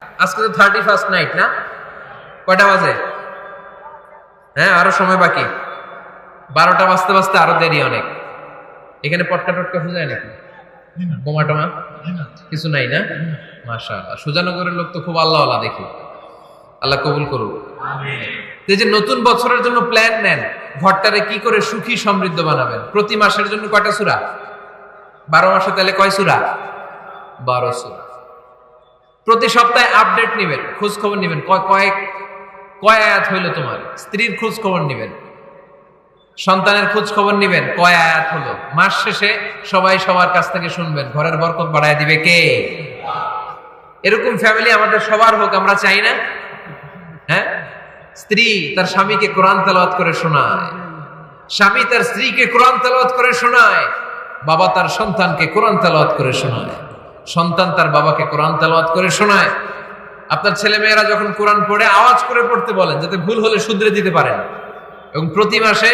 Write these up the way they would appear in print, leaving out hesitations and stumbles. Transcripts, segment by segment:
আজকে তো 31st night না? কয়টা বাজে? হ্যাঁ, আরো সময় বাকি। 12টা বাজতে বাজতে আরো দেরি অনেক। এখানে পটকা টটকা যায় নাকি? বোমা টোমা কিছু নাই না? মাশাআল্লাহ, সুজানগরের লোক তো খুব আল্লাহওয়ালা দেখি। আল্লাহ কবুল করুক। এই যে নতুন বছরের জন্য প্ল্যান নেন, ঘরটারে কি করে সুখী সমৃদ্ধ বানাবেন। প্রতি মাসের জন্য কয়টা সূরা? 12 মাসে তাহলে কয় সূরা? 12 সূরা। প্রতি সপ্তাহে আপডেট নেবেন, খোঁজ খবর নেবেন, কয় আয়াত হইলো তোমার। স্ত্রীর খোঁজ খবর নেবেন, সন্তানের খোঁজ খবর নেবেন, কয় আয়াত হলো। মাস শেষে সবাই সবার কাছ থেকে শুনবেন, ঘরের বরকত বাড়ায় দিবে কে? এরকম ফ্যামিলি আমাদের সবার হোক, আমরা চাই না? হ্যাঁ, স্ত্রী তার স্বামীকে কোরআন তেলাওয়াত করে শোনায়, স্বামী তার স্ত্রীকে কোরআন তেলাওয়াত করে শোনায়, বাবা তার সন্তানকে কোরআন তেলাওয়াত করে শোনায়, সন্তান তার বাবাকে কোরআন তেলাওয়াত করে শোনায়। আপনার ছেলে মেয়েরা যখন কোরআন পড়ে আওয়াজ করে পড়তে বলেন, যাতে ভুল হলে শুধরে দিতে পারেন। এবং প্রতি মাসে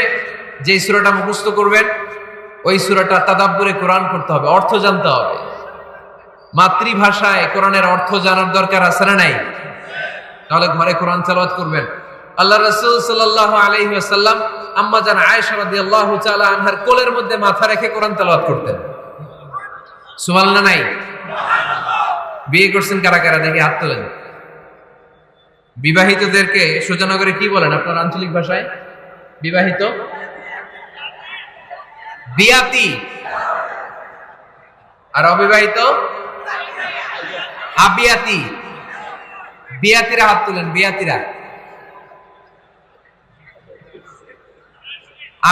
যে সূরাটা মুখস্থ করবেন, ওই সূরাটা তাদাব্বুরে কোরআন করতে হবে, অর্থ জানতে হবে। মাতৃভাষায় কোরআনের অর্থ জানার দরকার আছে না নাই? তাহলে ঘরে কোরআন তেলাওয়াত করবেন। আল্লাহ রাসূল সাল্লাল্লাহু আলাইহি ওয়াসাল্লাম আম্মা জান আয়েশা রাদিয়াল্লাহু তাআলা আনহার কোলের মধ্যে মাথা রেখে কোরআন তেলাওয়াত করতেন। সুবহানাল্লাহ নাই? বিয়ে করছেন কারা কারা দেখি হাত তোলেন। বিবাহিতদেরকে সুজানগরে কি বলেন আপনার আঞ্চলিক ভাষায়? বিবাহিত বিয়াতি, আর অবিবাহিত আবিয়াতি। বিয়াতিরা হাত তুলেন, বিয়াতিরা।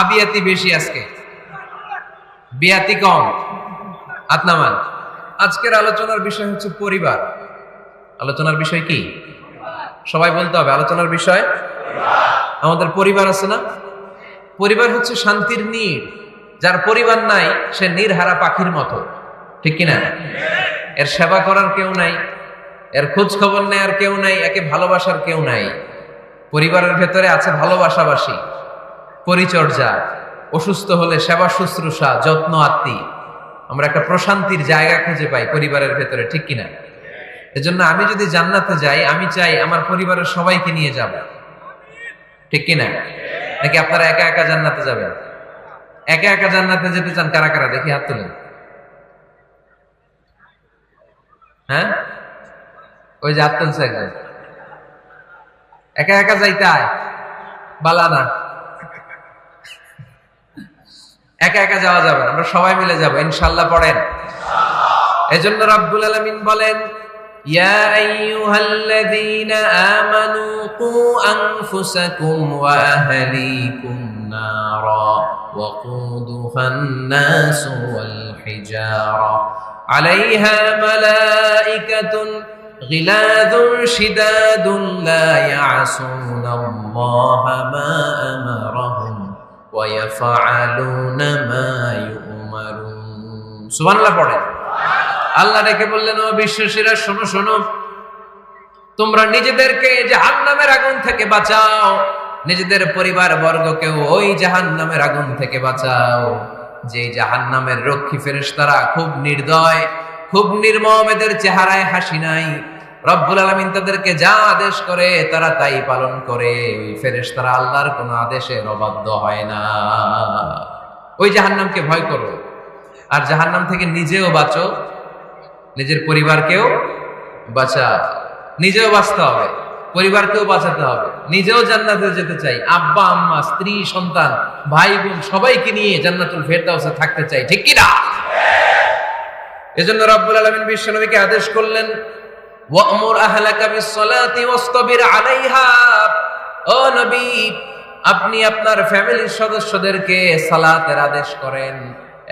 আবিয়াতি বেশি আজকে, বিয়াতি কম। হাত নামান। আজকের আলোচনার বিষয় হচ্ছে পরিবার। আলোচনার বিষয় কি? সবাই বলতে হবে, আলোচনার বিষয় আমাদের পরিবার আছে না? পরিবার হচ্ছে শান্তির নীড়। যার পরিবার নাই সে নীড়হারা পাখির মতো, ঠিক কিনা? এর সেবা করার কেউ নাই, এর খোঁজ খবর নেয়ার কেউ নাই, একে ভালোবাসার কেউ নাই। পরিবারের ভেতরে আছে ভালোবাসাবাসী, পরিচর্যা, অসুস্থ হলে সেবা শুশ্রূষা, যত্ন আত্মি। আমরা একটা প্রশান্তির জায়গা খুঁজে পাই পরিবারের ভেতরে, ঠিক কিনা? এজন্য আমি যদি জান্নাতে যাই, আমি চাই আমার পরিবারের সবাইকে নিয়ে যাব, ঠিক কিনা? নাকি আপনারা একা একা জান্নাতে যাবেন? একা একা জান্নাতে যেতে চান কারা কারা দেখি হাত তুলেন। হ্যাঁ, ওই যে হাত তুলছে একজন। একা একা যাইতে আয় বালা না, একা একা যাওয়া যাবে না, আমরা সবাই মিলে যাবো ইনশাআল্লাহ। পড়েন। এজন্য রাব্বুল আলামিন বলেন, ইয়া আইয়ুহাল্লাযীনা আমানু কু আনফুসাকুম ওয়া আহলিকুম নারা ওয়াকুদুহান নাসু ওয়াল হিজারা আলাইহা মালাইকাতুন গিলাযুন শিদাদুন লা ইয়াসুনাল্লাহা মা আমারাহুম ওয়া ইয়াফআলুনা মা ইউমারুন। সুবহানাল্লাহ পড়েন। আল্লাহ ডেকে বললেন, ও বিশ্বাসীরা শোনো শোনো, তোমরা নিজেদেরকে জাহান্নামের আগুন থেকে বাঁচাও, নিজেদের পরিবার বর্গকেও ওই জাহান্নামের আগুন থেকে বাঁচাও। যে জাহান্নামের রক্ষী ফেরেশতারা খুব নির্দয়, খুব নির্মম, এদের চেহারায় হাসি নাই। রব্বুল আলামিন তাদেরকে যা আদেশ করে তারা তাই পালন করে। ওই ফেরেশতারা আল্লাহর কোনো আদেশের অবাধ্য হয় না। ওই জাহান্নামকে ভয় করো, আর জাহান্নাম থেকে নিজেও বাঁচো, নিজের পরিবারকেও বাঁচা। নিজেও বাঁচতে হবে, পরিবারকেও বাঁচাতে হবে। নিজেও জান্নাতে যেতে চাই, আব্বা আম্মা স্ত্রী সন্তান ভাই বোন সবাইকে নিয়ে জান্নাতুল ফেরদাউসে থাকতে চাই, ঠিক কি না? এজন্য রব্বুল আলামিন বিশ্বনবীকে আদেশ করলেন, ওয়া'মুর আহলাকা বিস-সালাতি ওয়াসতাবির আলাইহা। ও নবী, আপনি আপনার ফ্যামিলির সদস্যদেরকে সালাতের আদেশ করেন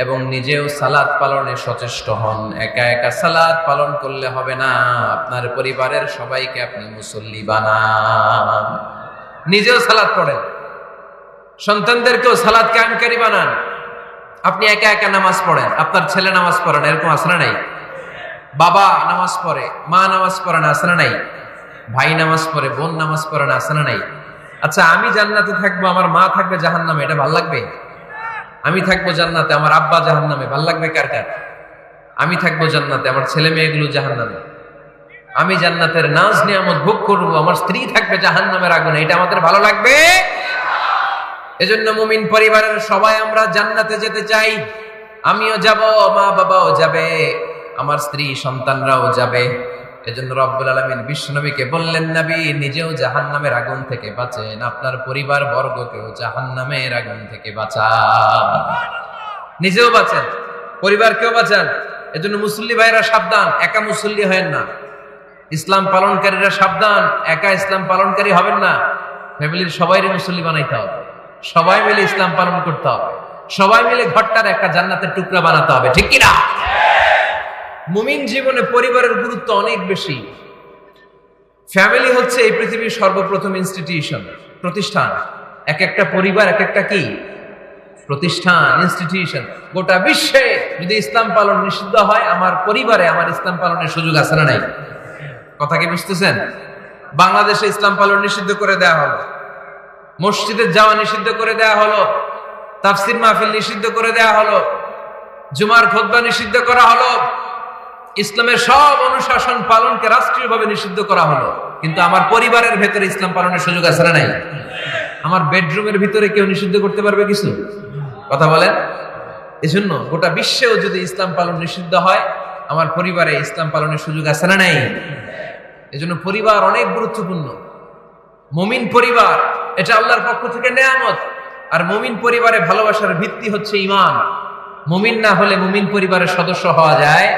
এবং নিজেও সালাত পালনে সচেষ্ট হন। একা একা সালাত পালন করলে হবে না, আপনার পরিবারের সবাইকে আপনি মুসল্লি বানান। নিজেও সালাত পড়েন, সন্তানদেরকেও সালাত কায়েমকারী বানান। আপনি একা একা নামাজ পড়েন, আপনার ছেলে নামাজ পড়েন, এরকম আছে না নাই? বাবা নামাজ পড়ে, মা নামাজ পড়েন, আছে না নাই? ভাই নামাজ পড়ে, বোন নামাজ পড়েন, আছে না নাই? আচ্ছা, আমি জান্নাতে থাকবো, আমার মা থাকবে জাহান্নামে, এটা ভালো লাগবে? আমি থাকবো জান্নাতে, আমার আব্বা জাহান্নামে, ভাল লাগবে কার কার? আমি থাকবো জান্নাতে, আমার ছেলে মেয়েগুলো জাহান্নামে, আমি জান্নাতের নাজ নিয়ামত ভোগ করব, আমার স্ত্রী থাকবে জাহান্নামের আগুনে, এটা আমাদের ভালো লাগবে? এজন্য মুমিন পরিবারের সবাই আমরা জান্নাতে যেতে চাই। আমিও যাব, মা বাবাও যাবে, আমার স্ত্রী সন্তানরাও যাবে। এজন্য রব্বুল আলামিন বিশ্বনবীকে বললেন, নবী নিজেও জাহান্নামের আগুন থেকে বাঁচেন, আপনার পরিবার বর্গকেও জাহান্নামের আগুন থেকে বাঁচান। নিজেও বাঁচেন, পরিবারকেও বাঁচান। এজন্য মুসল্লি ভাইরা সাবধান, একা মুসল্লি হয়েন না। ইসলাম পালনকারীরা সাবধান, একা ইসলাম পালনকারী হবেন না। ফ্যামিলির সবাইরে মুসল্লি বানাইতে হবে, সবাই মিলে ইসলাম পালন করতে হবে, সবাই মিলে ঘরটার একটা জান্নাতের টুকরা বানাতে হবে, ঠিক কিনা? মুমিন জীবনে পরিবারের গুরুত্ব অনেক বেশি। ফ্যামিলি হচ্ছে এই পৃথিবীর সর্বপ্রথম ইনস্টিটিউশন, প্রতিষ্ঠান। এক একটা পরিবার এক একটা কি প্রতিষ্ঠান, ইনস্টিটিউশন। গোটা বিশ্বে যদি ইসলাম পালন নিষিদ্ধ হয়, আমার পরিবারে আমার ইসলাম পালনের সুযোগ আছে না নাই? কথা কি বুঝতেছেন? বাংলাদেশে ইসলাম পালন নিষিদ্ধ করে দেওয়া হলো, মসজিদে যাওয়া নিষিদ্ধ করে দেওয়া হলো, তাফসির মাহফিল নিষিদ্ধ করে দেওয়া হলো, জুমার খুতবা নিষিদ্ধ করা হলো, ইসলামের সব অনুশাসন পালনকে রাষ্ট্রীয়ভাবে নিষিদ্ধ করা হলো। কিন্তু আমার পরিবারের ভেতরে ইসলাম পালনের সুযোগ আছে না নাই? আমার বেডরুমের ভিতরে কেউ নিষিদ্ধ করতে পারবে কিছু? কথা বলেন। এজন্য গোটা বিশ্বেও যদি ইসলাম পালন নিষিদ্ধ হয়, আমার পরিবারে ইসলাম পালনের সুযোগ আছে না নাই? এজন্য পরিবার অনেক গুরুত্বপূর্ণ। মুমিন পরিবার এটা আল্লাহর পক্ষ থেকে নেয়ামত। আর মুমিন পরিবারে ভালোবাসার ভিত্তি হচ্ছে ঈমান। মুমিন না হলে মুমিন পরিবারের সদস্য হওয়া যায়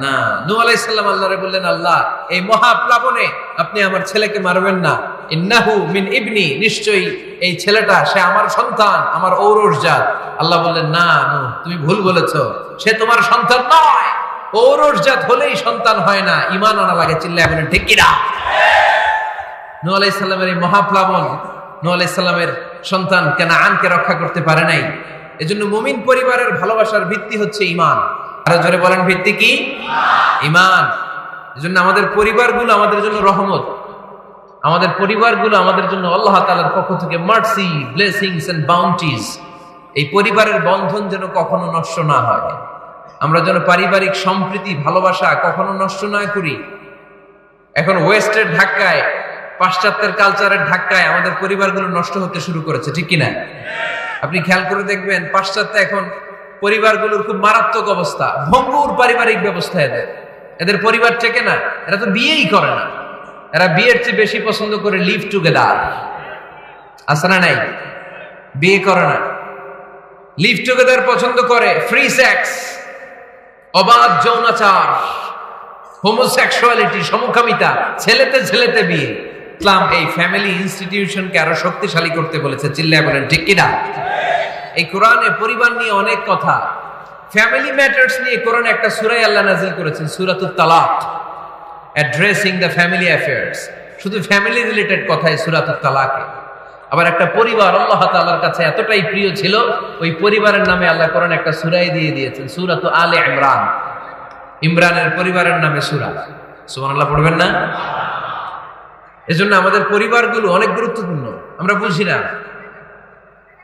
না। নূহ আলাইহিস সালাম আল্লাহরে বললেন, আল্লাহ এই মহাপ্লাবনে আপনি আমার ছেলেকে মারবেন না। ইন্নাহু মিন ইবনি, নিশ্চয়ই এই ছেলেটা সে আমার সন্তান, আমার ঔরসজাত। আল্লাহ বললেন, না নূহ তুমি ভুল বলেছো, সে তোমার সন্তান নয়। ঔরসজাত হলেই সন্তান হয় না, ঈমান আনা লাগে। চিল্লায় বলেন ঠিক কিনা? নূহ আলাইহিস সালামের এই মহাপ্লাবন নূহ আলাইহিস সালামের সন্তান কানাআনকে রক্ষা করতে পারে নাই। এজন্য মুমিন পরিবারের ভালোবাসার ভিত্তি হচ্ছে ঈমান। আরো জোরে বলেন, ভিত্তি কি? ঈমান। এজন্য আমাদের পরিবারগুলো আমাদের জন্য রহমত, আমাদের পরিবারগুলো আমাদের জন্য আল্লাহ তাআলার পক্ষ থেকে মার্সি, ব্লেসিংস এন্ড বাউন্টিজ। এই পরিবারের বন্ধন যেন কখনো নষ্ট না হয়। আমরা যেন পারিবারিক সম্প্রীতি, ভালোবাসা কখনো নষ্ট না করি। এখন ওয়েস্টের ধাক্কায়, পাশ্চাত্যের কালচারের ধাক্কায় আমাদের পরিবারগুলো নষ্ট হতে শুরু করেছে, ঠিক কিনা? আপনি খেয়াল করে দেখবেন, পাশ্চাত্যে এখন পরিবারগুলোর খুব মারাত্মক অবস্থা, ভঙ্গুর পারিবারিক ব্যবস্থা। এদের পরিবার থেকে না, এরা তো বিয়েই করে না। এরা বিয়ের চেয়ে বেশি পছন্দ করে লিভ টুগেদার। আছে না নাই? বিয়ে করে না, লিভ টুগেদার পছন্দ করে। ফ্রি সেক্স, অবাধ যৌনাচার, হোমোসেক্সুয়ালিটি, সমকামিতা, ছেলেতে ছেলেতে বিয়ে। ইসলাম এই ফ্যামিলি ইনস্টিটিউশনকে আরো শক্তিশালী করতে বলেছে। চিল্লায় বলেন ঠিক কিনা? এই কোরআনে পরিবার নিয়ে অনেক কথা, ফ্যামিলি ম্যাটার্স নিয়ে কোরআনে একটা সূরা আল্লাহ নাযিল করেছেন, সূরাতুত তালাক, অ্যাড্রেসিং দ্য ফ্যামিলি অ্যাফেয়ার্স। শুধু ফ্যামিলি রিলেটেড কথাই সূরাতুত তালাকে। আবার একটা পরিবার আল্লাহ তাআলার কাছে এতটাই প্রিয় ছিল, ওই পরিবারের নামে আল্লাহ কোরআনে একটা সূরাই দিয়ে দিয়েছেন, সূরাতু আলে ইমরান। ইমরানের পরিবারের নামে সূরা। সুবহানাল্লাহ পড়বেন না? এজন্য আমাদের পরিবারগুলো অনেক গুরুত্বপূর্ণ। আমরা বুঝি না,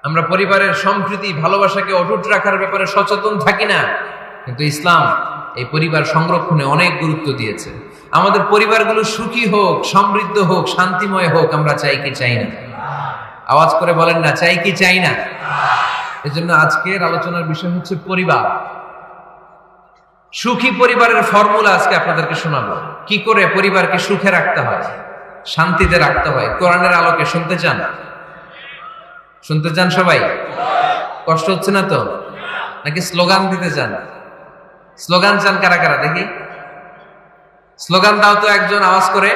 আমরা পরিবারের সম্প্রীতি, ভালোবাসাকে অটুট রাখার ব্যাপারে সচেতন থাকি না। কিন্তু ইসলাম এই পরিবার সংরক্ষণে অনেক গুরুত্ব দিয়েছে। আমাদের পরিবারগুলো সুখী হোক, সমৃদ্ধ হোক, শান্তিময় হোক, আমরা চাই কি চাই না? আওয়াজ করে বলেন না, চাই কি চাই না? এজন্য আজকের আলোচনার বিষয় হচ্ছে পরিবার। সুখী পরিবারের ফর্মুলা আজকে আপনাদেরকে শোনাবো, কি করে পরিবারকে সুখে রাখতে হয়, শান্তিতে রাখতে হয়। কোরআনের আলোকে শুনতে চান? শুনতে চান সবাই? কষ্ট হচ্ছে না তো? নাকি স্লোগান দিতে চান? স্লোগান চান কারা কারা দেখি? স্লোগান দাও তো একজন আওয়াজ করে।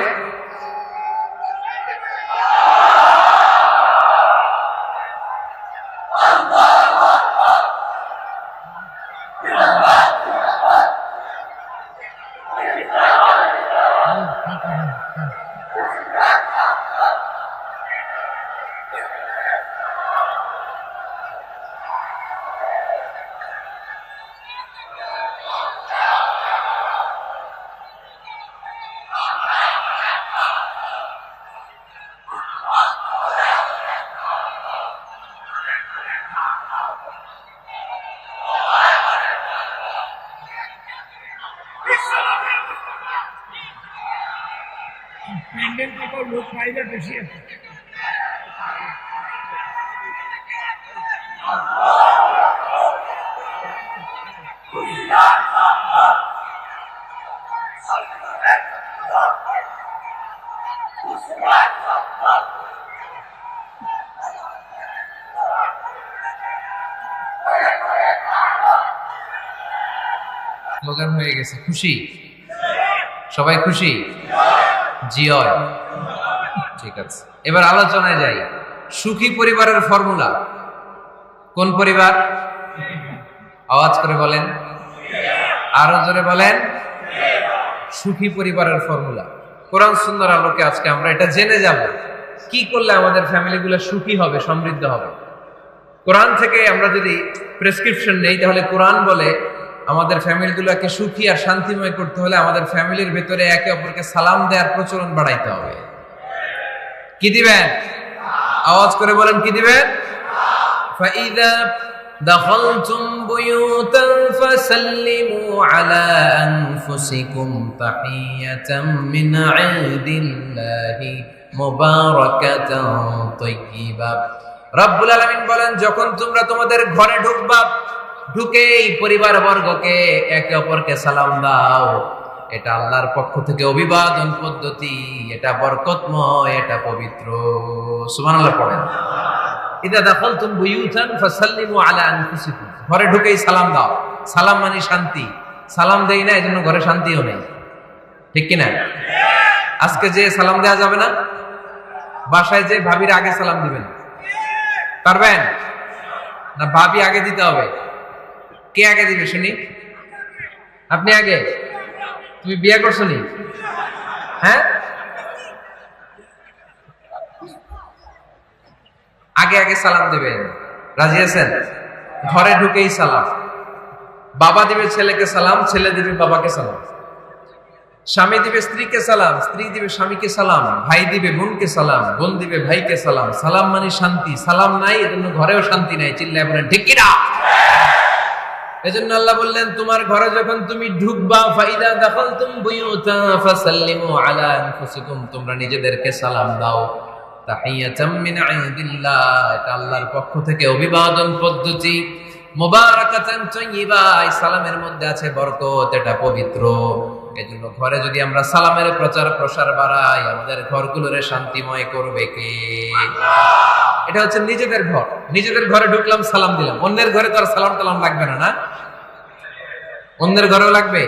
প্যান্ডেল কত লোক পাইলে বেশি আছে। স্লোগান হয়ে গেছে, খুশি? সবাই খুশি? জিয়য়। ঠিক আছে, এবার আলোচনায় যাই। সুখী পরিবারের ফর্মুলা কোন পরিবার? আওয়াজ করে বলেন, আরো জোরে বলেন। সুখী পরিবারের ফর্মুলা কোরআন সুন্নাহর আলোকে আজকে আমরা এটা জেনে যাব, কি করলে আমাদের ফ্যামিলিগুলো সুখী হবে, সমৃদ্ধ হবে। কোরআন থেকে আমরা যদি প্রেসক্রিপশন নেই, তাহলে কোরআন বলে আমাদের ফ্যামিলিগুলোকে সুখী আর শান্তিময় করতে হলে আমাদের ফ্যামিলির ভেতরে একে অপরকে সালাম দেওয়ার প্রচলন বাড়াইতে হবে। কি দিবেন? আওয়াজ করে বলেন, কি দিবেন? ফাইদা দাখালতুম বুয়ুতান ফাসাল্লিমু আলা আনফুসিকুম তাহিয়াতাম মিন ইনদিল্লাহি মুবারাকাতান তাইয়্যিবা। রব্বুল আলামিন বলেন, যখন তোমরা তোমাদের ঘরে ঢুকবা, ঢুকেই পরিবার বর্গকে একে অপরকে সালাম দাও। এটা আল্লাহর পক্ষ থেকে অভিবাদন পদ্ধতি, এটা বরকতময়, এটা পবিত্র। সুবহানাল্লাহ পড়েন। ইদা দাখালতুম বুয়ুতান ফাসাল্লিমু আলা আনফুসিকুম, ঘরে ঢুকেই সালাম দাও। সালাম মানে শান্তি। সালাম দেই না, এজন্য ঘরে শান্তিও নেই। ঠিক কি না? আজকে যে সালাম দেওয়া যাবে না, বাসায় যে ভাবির আগে সালাম দিবেন, পারবেন না? ভাবি আগে দিতে হবে। কে আগে দিবে শুনি? আপনি আগে। তুমি বিয়ে করছো নি? হ্যাঁ, আগে আগে সালাম দিবেন। রাজি আছেন? ঘরে ঢুকেই সালাম। বাবা দিবে ছেলেকে সালাম, ছেলে দিবে বাবাকে সালাম। স্বামী দিবে স্ত্রীকে সালাম, স্ত্রী দিবে স্বামীকে সালাম। ভাই দিবে বোনকে সালাম, বোন দিবে ভাইকে সালাম। সালাম মানে শান্তি। সালাম নাই, এজন্য ঘরেও শান্তি নাই। চিল্লায় বলেন ঠিক কি না? এজন্য আল্লাহ বললেন, তোমার ঘরে যখন তুমি ঢুকবা, ফাইদা দাখালতুম বুয়ুতান ফাসাল্লিমু আলা আনফুসিকুম, তোমরা নিজেদেরকে সালাম দাও। তাহিয়াতাম মিন ইনদিল্লাহ, এটা আল্লাহর পক্ষ থেকে অভিবাদন পদ্ধতি। মুবারাকাতান তাইয়্যিবা, এই সালামের মধ্যে আছে বরকত, এটা পবিত্র। এজন্য ঘরে যদি আমরা সালামের প্রচার প্রসার বাড়াই, আমাদের ঘরগুলোরে শান্তিময় করবে কে? এটা হচ্ছে নিজেদের ঘর। নিজেদের ঘরে ঢুকলাম, সালাম দিলাম। অন্যের ঘরে তো আর সালাম টালাম লাগবে না, না? অন্যের ঘরেও লাগবে।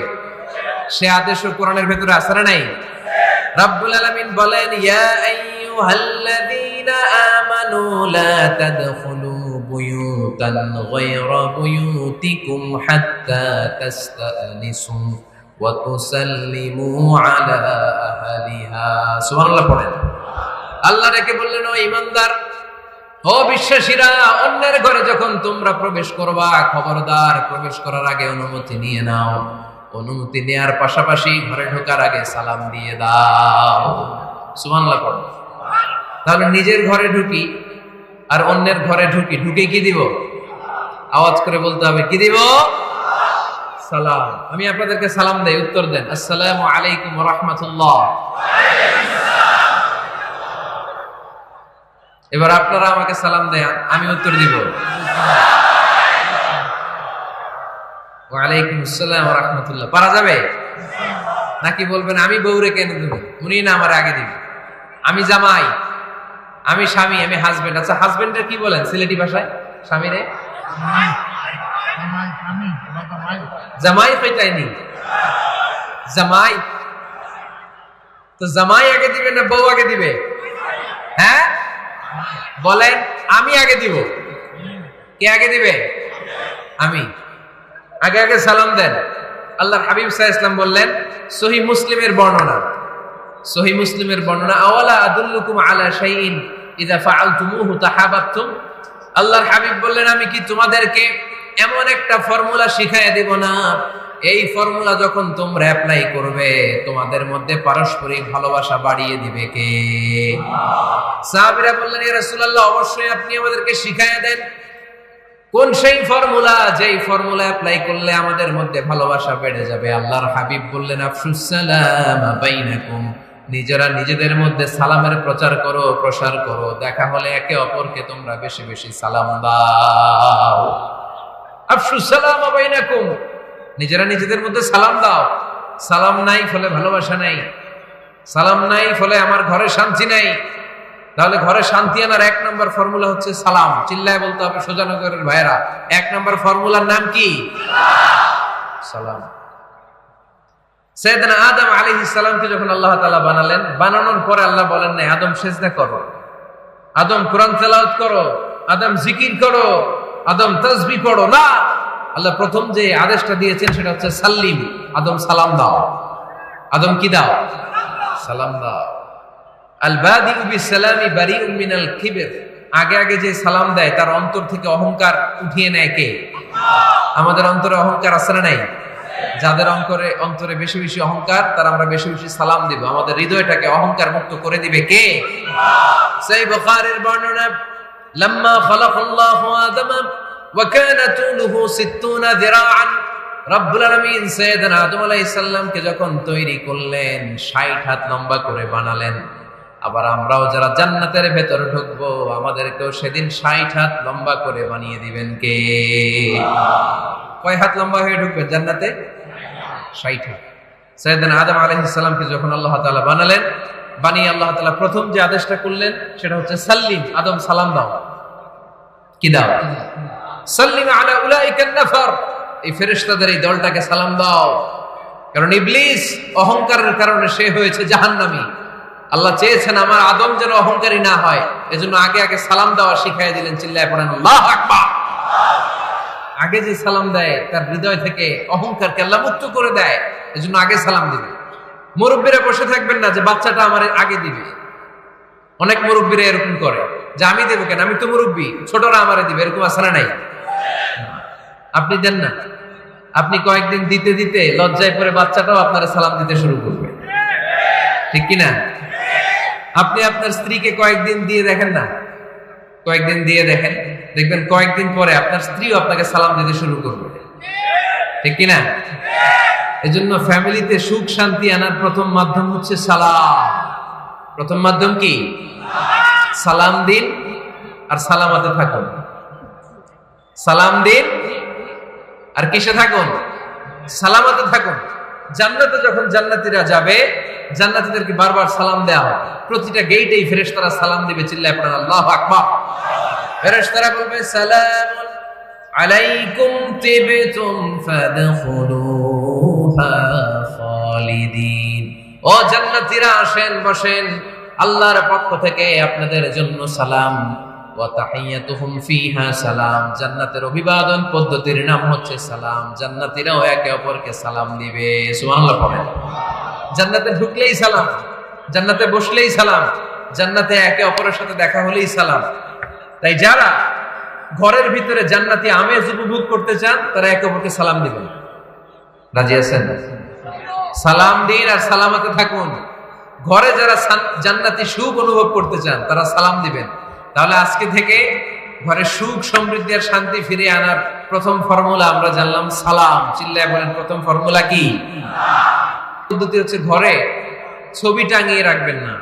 সে আদেশ কোরআনের ভেতরে আছে না নাই? রাব্বুল আলামিন বলেন, ইয়া আইয়ুহাল্লাযীনা আমানু লা তাদখুলু বুয়ুতান গায়রা বুয়ুতিকুম হাত্তা তাস্তানিসু ওয়া তুসাল্লিমু আলা আহলিহা। সুবহানাল্লাহ পড়েন। আল্লাহ রেখে বললেন, ও ঈমানদার, ও বিশ্বাসীরা, অন্যের ঘরে যখন তোমরা প্রবেশ করবা, খবরদার প্রবেশ করার আগে অনুমতি নিয়ে নাও। অনুমতি নেওয়ার পাশাপাশি ঘরে ঢোকার আগে সালাম দিয়ে দাও। সুবহানাল্লাহ পড়ো। তাহলে নিজের ঘরে ঢুকি আর অন্যের ঘরে ঢুকি, ঢুকে কি দিব? আওয়াজ করে বলতে হবে, কি দিব? সালাম। আমি আপনাদেরকে সালাম দেই, উত্তর দেন, আসসালামু আলাইকুম ওয়া রাহমাতুল্লাহ। এবার আপনারা আমাকে সালাম দেন, আমি উত্তর দিব, ওয়ালাইকুম আসসালাম ওয়া রাহমাতুল্লাহ। পারা যাবে নাকি বলবেন আমি বউরে কেন দেব, উনি না আমার আগে দিবে? আমি জামাই, আমি স্বামী, আমি হাজবেন্ড। আচ্ছা, হাজবেন্ডের কি বলেন সিলেটি ভাষায়? স্বামীরে জামাই পেটাইনি। জামাই তো জামাই আগে দিবে না বউ আগে দিবে? হ্যাঁ বলেন, আমি আগে দিব। কে আগে দিবে? আমি। আগে আগে সালাম দেন। আল্লাহর হাবিব সাল্লাল্লাহু আলাইহি ওয়াসাল্লাম বললেন, সহিহ মুসলিমের বর্ণনা, সহিহ মুসলিমের বর্ণনা, আওয়ালা আদুল্লুকুম আলা শাইইন ইযা ফাআলতুমুহু তাহাবাবতুম। আল্লাহর হাবিব বললেন, আমি কি তোমাদেরকে এমন একটা ফর্মুলা শিখাইয়া দেব না, এই ফর্মুলা যখন তোমরা অ্যাপ্লাই করবে, তোমাদের মধ্যে পারস্পরিক ভালোবাসা বাড়িয়ে দিবে কে? সাহাবীরা বললেন, ইয়া রাসূলুল্লাহ, অবশ্যই আপনি আমাদেরকে শিখাইয়া দেন। কোন সেই ফর্মুলা, যেই ফর্মুলা অ্যাপ্লাই করলে আমাদের মধ্যে ভালোবাসা বেড়ে যাবে? আল্লাহর হাবিব বললেন, আফশুস সালাম বাইনাকুম নিজেরা নিজেদের মধ্যে সালামের প্রচার করো, প্রসার করো। দেখা হলে একে অপরকে তোমরা বেশি বেশি সালাম দাও। আফশুস সালাম বাইনাকুম, নিজেরা নিজেদের মধ্যে সালাম দাও। সালাম নাই ফলে ভালোবাসা নাই, সালাম নাই ফলে আমার ঘরে শান্তি নাই। তাহলে ঘরে শান্তি আনার 1 নম্বর ফর্মুলা হচ্ছে সালাম। চিল্লায় বলতে হবে সোজানগরের ভাইরা, 1 নম্বর ফর্মুলার নাম কি? সালাম। সাইয়েদনা আদম আলাইহিস সালামকে যখন আল্লাহ তাআলা বানালেন, বানানোর পরে আল্লাহ বলেন না আদম সিজদা করো, আদম কোরআন তেলাওয়াত করো, আদম জিকির করো, আদম তাসবিহ পড়ো। না, আল্লাহ প্রথম যে আদেশটা দিয়েছেন সেটা হচ্ছে সাল্লিম, আদম সালাম দাও। আদম কি দাও? সালাম দাও। আল বাদিউ বিসসালামি বারিউম মিনাল কিবর, আগে আগে যে সালাম দেয় তার অন্তর থেকে অহংকার উঠিয়ে নেয় কে? আমাদের অন্তরে অহংকার আছে না নাই? যাদের অন্তরে বেশি বেশি অহংকার, তার আমরা বেশি বেশি সালাম দিব। আমাদের হৃদয়টাকে অহংকার মুক্ত করে দিবে কে? সহিহ বুখারীর বর্ণনা, লাম্মা খালাকাল্লাহু আদম ওয়া কানা তুলুহু 60 যিরাআন, রব্বুল আলামিন সাইয়েদনা আদম আলাইহিস সালামকে যখন তৈরি করলেন 60 হাত লম্বা করে বানালেন। আবার আমরাও যারা জান্নাতের ভেতরে ঢুকবো, আমাদেরকেও সেদিন 60 হাত লম্বা করে বানিয়ে দিবেন কে? কয় হাত লম্বা হয়ে ঢুকবেন জান্নাতে? 60 হাত। সাইয়েদনা আদম আলাইহিস সালামকে যখন আল্লাহ তাআলা বানালেন, বানিয়ে আল্লাহ তাআলা প্রথম যে আদেশটা করলেন সেটা হচ্ছে সাল্লিম, আদম সালাম দাও। কি দাও? সাল্লিম আলা উলাইকান নাফার, এই ফেরেশতাদের এই দলটাকে সালাম দাও। কারণ ইবলিস অহংকারের কারণে সে হয়েছে জাহান্নামী। আল্লাহ চেয়েছেন আমার আদম যেন অহংকারী না হয়, এজন্য আগে আগে সালাম দেওয়া শিখাই দিলেন। চিল্লায় পড়েন আল্লাহু আকবার। আগে যে সালাম দেয় তার হৃদয় থেকে অহংকারকে আল্লাহ মুক্ত করে দেয়, এজন্য আগে সালাম দিবে। মুরব্বীরা বসে থাকবেন না যে বাচ্চাটা আমার আগে দিবে। অনেক মুরব্বীরা এরকম করে যে আমি দেবো কেন, আমি তো মুরব্বী, ছোটরা আমারে দিবে, এরকম আছে না নাই? আপনি দেন না, আপনি কয়েকদিন দিতে দিতে লজ্জায় পড়ে বাচ্চাটাও আপনার সালাম দিতে শুরু করবে, ঠিক কিনা? আপনি আপনার স্ত্রীকে কয়েকদিন দিয়ে দেখেন না, কয়েকদিন দিয়ে দেখেন, দেখবেন কয়েকদিন পরে আপনার স্ত্রীও আপনাকে সালাম দিতে শুরু করবে, ঠিক কিনা? এজন্য ফ্যামিলিতে সুখ শান্তি আনার প্রথম মাধ্যম হচ্ছে সালাম। প্রথম মাধ্যম কি? সালাম দিন আর সালামাতে থাকুন। সালাম দিন আর কিসে থাকুন? সালামাতে থাকুন। জান্নাতে যখন জান্নাতীরা যাবে, জান্নাতীদেরকে বারবার সালাম দেওয়া হবে। প্রতিটা গেটেই ফেরেশতারা সালাম দিবে। চিল্লায় পড়েন আল্লাহু আকবার। ফেরেশতারা বলবে সালামুন আলাইকুম তিবতুম ফাদখুলুহা খালিদিন। ও জান্নাতীরা আসেন, বসেন, আল্লাহর পক্ষ থেকে আপনাদের জন্য সালাম। ওয়া তাহিয়াতুহুম ফিহা সালাম, জান্নাতের অভিবাদন পদ্ধতির নাম হচ্ছে সালাম। জান্নাতীরাও একে অপরকে সালাম দিবে। সুবহানাল্লাহ পড়েন। জান্নাতে ঢুকলেই সালাম, জান্নাতে বসলেই সালাম, জান্নাতে একে অপরের সাথে দেখা হলেই সালাম। তাই যারা ঘরের ভিতরে জান্নাতি আমেজ উপভোগ করতে চান তারা একে অপরকে সালাম দিবেন। রাজি আছেন? সালাম দিন আর সালামাতে থাকুন। ঘরে যারা জান্নাতি সুখ অনুভব করতে চান তারা সালাম দিবেন। তাহলে আজকে থেকে ঘরে সুখ সমৃদ্ধি আর শান্তি ফিরিয়ে আনার প্রথম ফর্মুলা আমরা জানলাম সালাম। চিল্লায় বলেন প্রথম ফর্মুলা কি? পদ্ধতি হচ্ছে ঘরে ছবি টাঙিয়ে রাখবেন না,